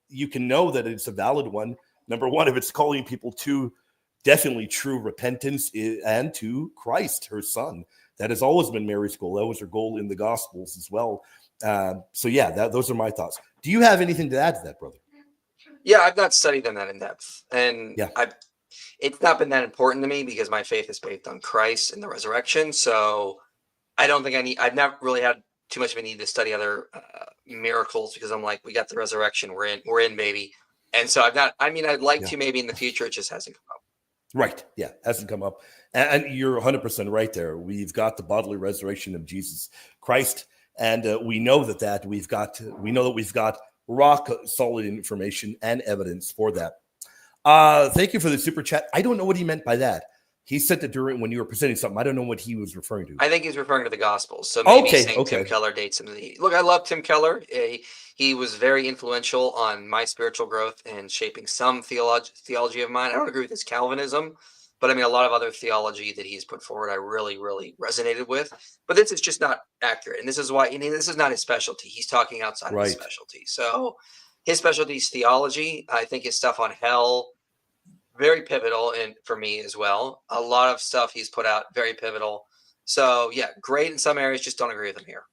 you can know that it's a valid one. Number one, if it's calling people to definitely true repentance and to Christ, her son. That has always been Mary's goal. That was her goal in the Gospels as well. So yeah, those are my thoughts. Do you have anything to add to that, brother? Yeah, I've not studied them that in depth, and Yeah. it's not been that important to me because my faith is based on Christ and the resurrection. So I don't think I've never really had too much of a need to study other miracles because I'm like, we got the resurrection, we're in, baby. And so I've not. I mean, I'd like Yeah. to maybe in the future. It just hasn't come up. Right. Yeah. Hasn't come up. And you're 100% right there. We've got the bodily resurrection of Jesus Christ. And we know that we've got rock solid information and evidence for that. Thank you for the super chat. I don't know what he meant by that. He said that during when you were presenting something. I don't know what he was referring to. I think he's referring to the Gospels. So maybe saying Okay. Tim Keller dates him to the. Look, I love Tim Keller. He was very influential on my spiritual growth and shaping some theology of mine. I don't agree with his Calvinism, but I mean, a lot of other theology that he's put forward, I really, really resonated with. But this is just not accurate. And this is why, this is not his specialty. He's talking outside of his Right. specialty. So his specialty is theology. I think his stuff on hell, very pivotal and for me as well. A lot of stuff he's put out, very pivotal. So yeah, great in some areas, just don't agree with him here.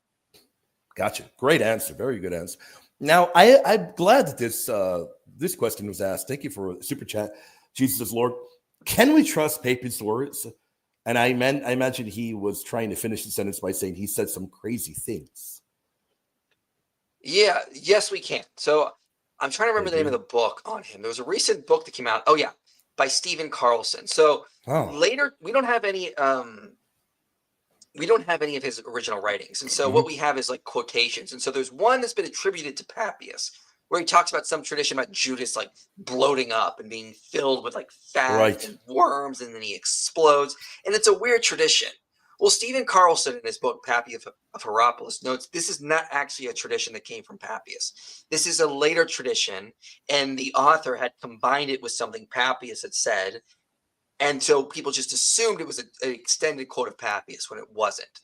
Gotcha. Great answer. Very good answer. Now, I'm glad that this question was asked. Thank you for super chat. Jesus is Lord. Can we trust Papine's words? And I imagine he was trying to finish the sentence by saying he said some crazy things. Yeah, yes, we can. So I'm trying to remember the name of the book on him. There was a recent book that came out. Oh yeah, by Stephen Carlson. So later, we don't have any of his original writings. And so what we have is like quotations. And so there's one that's been attributed to Papias where he talks about some tradition about Judas like bloating up and being filled with like fat and worms, and then he explodes. And it's a weird tradition. Well, Stephen Carlson in his book Papias of Hierapolis notes this is not actually a tradition that came from Papias. This is a later tradition, and the author had combined it with something Papias had said. And so people just assumed it was an extended quote of Papias when it wasn't.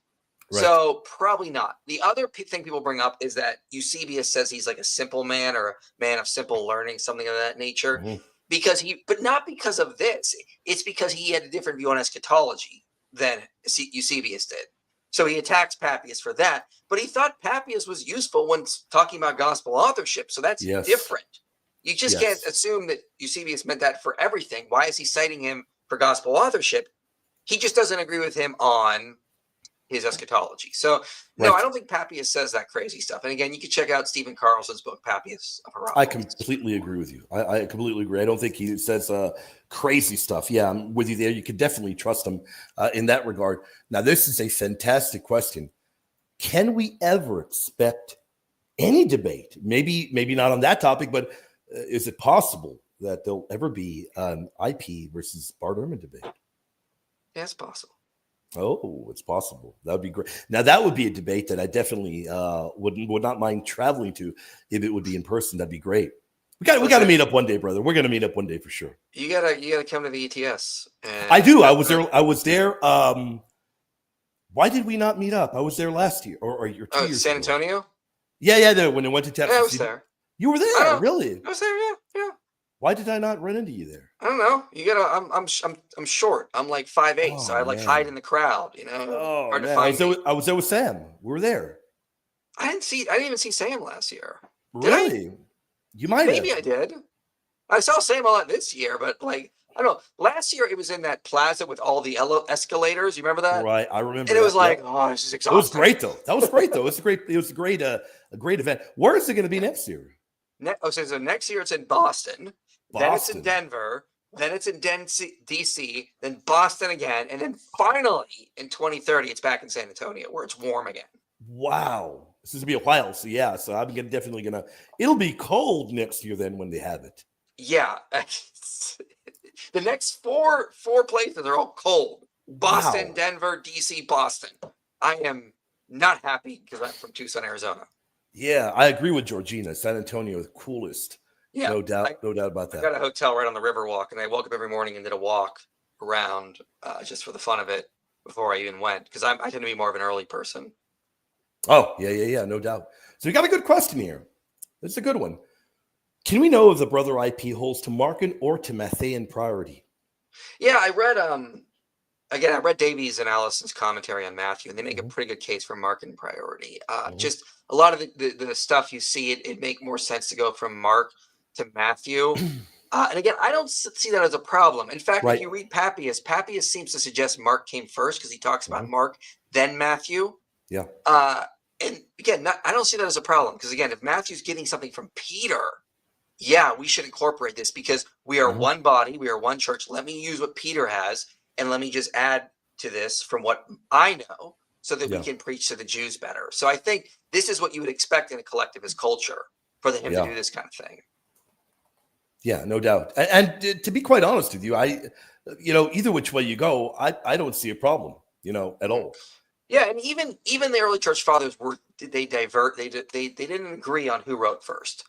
Right. So probably not. The other thing people bring up is that Eusebius says he's like a simple man or a man of simple learning, something of that nature, but not because of this. It's because he had a different view on eschatology than Eusebius did. So he attacks Papias for that, but he thought Papias was useful when talking about gospel authorship. So that's different. You just can't assume that Eusebius meant that for everything. Why is he citing him for gospel authorship? He just doesn't agree with him on his eschatology. So no, I don't think Papias says that crazy stuff. And again, you can check out Stephen Carlson's book, Papias of Heropolis. I completely agree with you. I completely agree. I don't think he says crazy stuff. Yeah, I'm with you there. You can definitely trust him in that regard. Now, this is a fantastic question. Can we ever expect any debate? Maybe not on that topic, but is it possible that there'll ever be an IP versus Bart Ehrman debate? Yeah, it's possible. Oh, it's possible. That would be great. Now, that would be a debate that I definitely would not mind traveling to if it would be in person. That'd be great. We got to meet up one day, brother. We're gonna meet up one day for sure. You gotta come to the ETS. I do. I was there. Why did we not meet up? I was there last year or 2 years San ago. Antonio. Yeah. When it went to Texas. Yeah, I was there. You were there, really? I was there. Yeah. Why did I not run into you there? I don't know. You gotta. I'm short. I'm like 5'8", so I hide in the crowd. Hard to find me. I was there with Sam. We were there. I didn't even see Sam last year. Really? You might have. Maybe I did. I saw Sam a lot this year, but like I don't know. Last year it was in that plaza with all the escalators. You remember that? Right, I remember. And it was like, oh, this is exhausting. It was great though. That was great though. It was a great event. Where is it going to be next year? So next year it's in Boston. Then it's in Denver. Then it's in DC. Then Boston again, and then finally in 2030 it's back in San Antonio where it's warm again. Wow. This is gonna be a while, so yeah. So I'm definitely gonna. It'll be cold next year then when they have it. Yeah, the next four places are all cold. Boston, Denver, DC, Boston. I am not happy because I'm from Tucson, Arizona. Yeah, I agree with Georgina. San Antonio is the coolest. Yeah, no doubt about that. I got a hotel right on the Riverwalk, and I woke up every morning and did a walk around just for the fun of it before I even went because I tend to be more of an early person. Oh, yeah, no doubt. So you got a good question here. This is a good one. Can we know if the brother IP holds to Markan or to Matthean priority? Yeah, I read Davies and Allison's commentary on Matthew, and they make a pretty good case for Markan priority. Just a lot of the stuff you see, it make more sense to go from Mark to Matthew. And again, I don't see that as a problem. In fact, if you read Papias seems to suggest Mark came first because he talks about Mark, then Matthew. Yeah. And again, I don't see that as a problem because again, if Matthew's getting something from Peter, yeah, we should incorporate this because we are one body, we are one church. Let me use what Peter has and let me just add to this from what I know so that we can preach to the Jews better. So I think this is what you would expect in a collectivist culture for him to do this kind of thing. Yeah, no doubt. And to be quite honest with you, either which way you go, I don't see a problem, at all. Yeah, and even the early church fathers they didn't agree on who wrote first.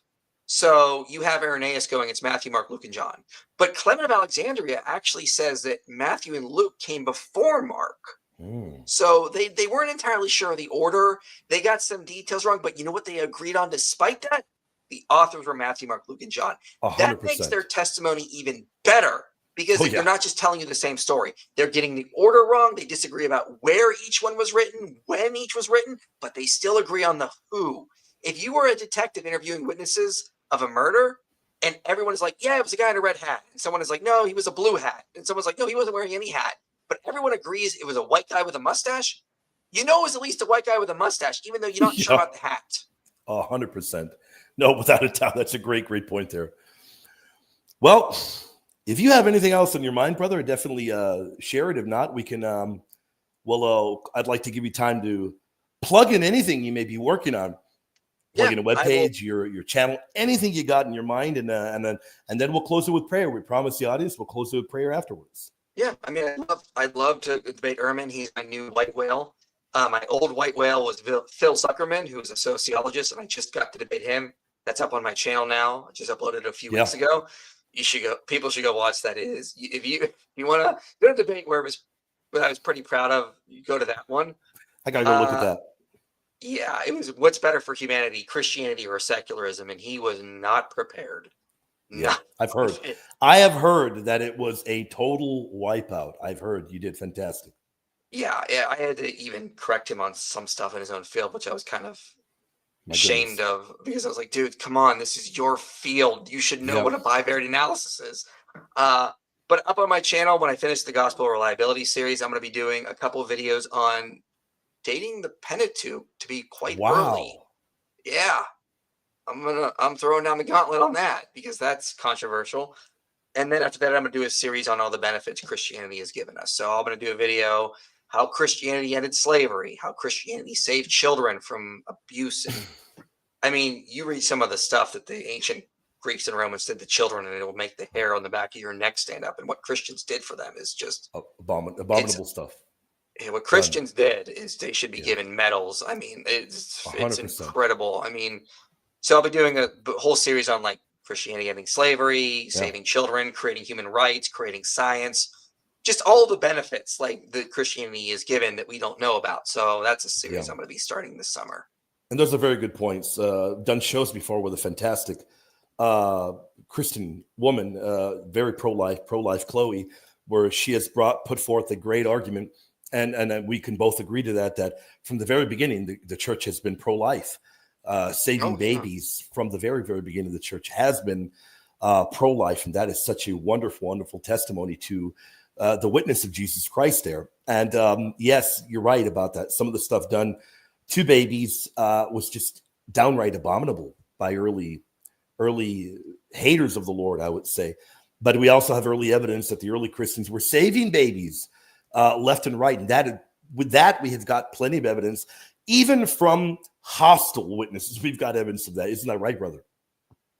So you have Irenaeus going, it's Matthew, Mark, Luke, and John. But Clement of Alexandria actually says that Matthew and Luke came before Mark. So they weren't entirely sure of the order. They got some details wrong, but you know what they agreed on despite that? The authors were Matthew, Mark, Luke, and John. 100%. That makes their testimony even better because they're not just telling you the same story. They're getting the order wrong. They disagree about where each one was written, when each was written, but they still agree on the who. If you were a detective interviewing witnesses of a murder and everyone is like, yeah, it was a guy in a red hat. And someone is like, no, he was a blue hat. And someone's like, no, he wasn't wearing any hat. But everyone agrees it was a white guy with a mustache. It was at least a white guy with a mustache, even though you're not sure about the hat. 100%. No, without a doubt. That's a great point there. Well, if you have anything else on your mind, brother, definitely share it. If not, we can, I'd like to give you time to plug in anything you may be working on. Plug in a webpage, your channel, anything you got in your mind, and then we'll close it with prayer. We promise the audience we'll close it with prayer afterwards. Yeah, I mean, I'd love to debate Ehrman. He's my new white whale. My old white whale was Phil Zuckerman, who is a sociologist, and I just got to debate him. That's up on my channel now. I just uploaded it a few weeks ago. You should go. People should go watch that. If you want to go to debate where I was pretty proud of, you go to that one. I gotta go look at that. Yeah, it was what's better for humanity, Christianity or secularism, and he was not prepared. Yeah, I have heard that it was a total wipeout. I've heard you did fantastic. Yeah, I had to even correct him on some stuff in his own field, which I was kind of ashamed of because I was like, dude, come on, this is your field. You should know what a bivariate analysis is. But up on my channel, when I finish the Gospel Reliability series, I'm going to be doing a couple of videos on dating the Pentateuch to be quite early. Wow. Yeah, I'm throwing down the gauntlet on that because that's controversial. And then after that, I'm gonna do a series on all the benefits Christianity has given us. So I'm gonna do a video how Christianity ended slavery, how Christianity saved children from abuse. And I mean, you read some of the stuff that the ancient Greeks and Romans did to children, and it will make the hair on the back of your neck stand up. And what Christians did for them is just it's Abominable stuff. what Done. Christians did is they should be Yeah. given medals. I mean, it's 100%. incredible. I mean, so I'll be doing a whole series on like Christianity ending slavery, Yeah. saving children, creating human rights, creating science, just all the benefits like that Christianity is given that we don't know about. So that's a series Yeah. I'm going to be starting this summer. And those are very good points. Done shows before with a fantastic Christian woman, very pro-life Chloe, where she has put forth a great argument, and we can both agree to that from the very beginning, the church has been pro-life. Saving babies from the very, very beginning of the church has been pro-life, and that is such a wonderful, wonderful testimony to the witness of Jesus Christ there. And yes, you're right about that. Some of the stuff done to babies was just downright abominable by early haters of the Lord, I would say. But we also have early evidence that the early Christians were saving babies left and right, and with that we have got plenty of evidence, even from hostile witnesses. We've got evidence of that. Isn't that right, brother?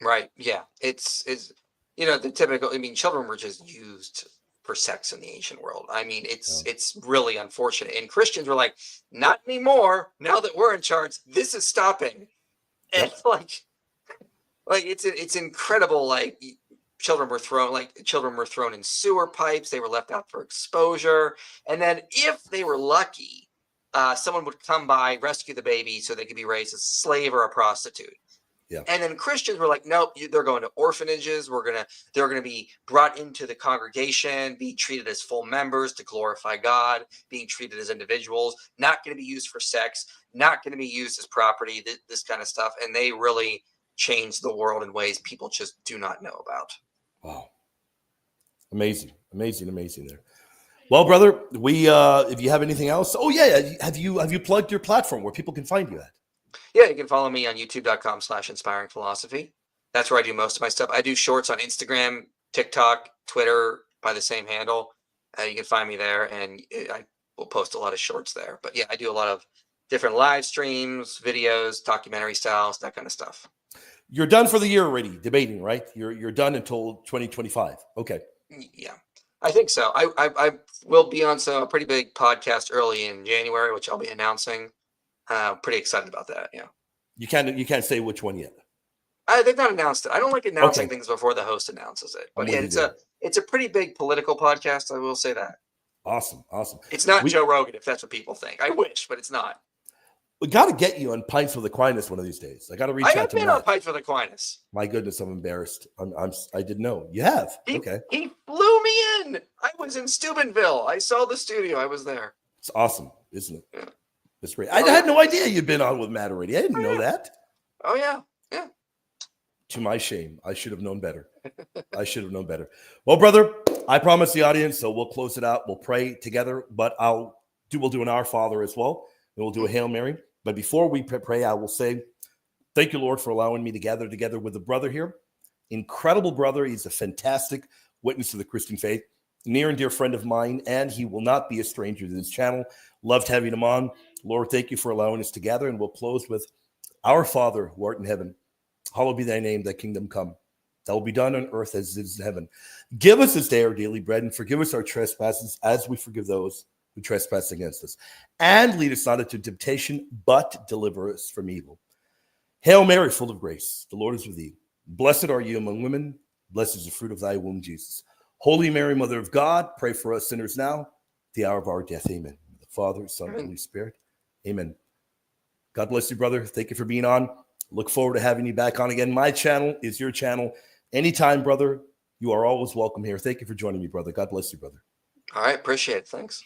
Right. Yeah. It's the typical. I mean, children were just used for sex in the ancient world. I mean, it's really unfortunate. And Christians were like, not anymore. Now that we're in charge, this is stopping. And like it's incredible. Like children were thrown in sewer pipes. They were left out for exposure. And then if they were lucky, someone would come by, rescue the baby so they could be raised as a slave or a prostitute. Yeah. And then Christians were like, nope, they're going to orphanages. They're going to be brought into the congregation, be treated as full members to glorify God, being treated as individuals, not going to be used for sex, not going to be used as property, this kind of stuff. And they really changed the world in ways people just do not know about. Wow. Amazing there. Well, brother, if you have anything else, have you plugged your platform where people can find you at? Yeah, you can follow me on youtube.com/inspiring philosophy. That's where I do most of my stuff. I do shorts on Instagram, TikTok, Twitter by the same handle. You can find me there, and I will post a lot of shorts there. But yeah, I do a lot of different live streams, videos, documentary styles, that kind of stuff. You're done for the year already, debating, right? You're done until 2025. Okay. Yeah, I think so. I will be on a pretty big podcast early in January, which I'll be announcing. Pretty excited about that. Yeah. You can't say which one yet. They've not announced it. I don't like announcing things before the host announces it. But yeah, it's a pretty big political podcast. I will say that. Awesome. It's not Joe Rogan, if that's what people think. I wish, but it's not. We got to get you on Pints with Aquinas one of these days. I got to reach out to Matt. I've been on Pints with Aquinas. My goodness, I'm embarrassed. I didn't know. You have? Okay. He flew me in. I was in Steubenville. I saw the studio. I was there. It's awesome, isn't it? Yeah. That's great. I had no idea you'd been on with Matt already. I didn't know that. Oh, yeah. Yeah. To my shame. I should have known better. Well, brother, I promised the audience, so we'll close it out. We'll pray together, but we'll do an Our Father as well, and we'll do a Hail Mary. But before we pray, I will say, thank you, Lord, for allowing me to gather together with a brother here. Incredible brother. He's a fantastic witness to the Christian faith, near and dear friend of mine, and he will not be a stranger to this channel. Loved having him on. Lord, thank you for allowing us to gather, and we'll close with Our Father, who art in heaven. Hallowed be thy name, thy kingdom come. Thy will be done on earth as it is in heaven. Give us this day our daily bread, and forgive us our trespasses as we forgive those who trespass against us. And lead us not into temptation, but deliver us from evil. Hail Mary, full of grace, the Lord is with thee. Blessed are you among women. Blessed is the fruit of thy womb, Jesus. Holy Mary, Mother of God, pray for us sinners now, the hour of our death. Amen. The Father, Son, and Holy Spirit. Amen. God bless you, brother. Thank you for being on. Look forward to having you back on again. My channel is your channel. Anytime, brother. You are always welcome here. Thank you for joining me, brother. God bless you, brother. All right. Appreciate it. Thanks.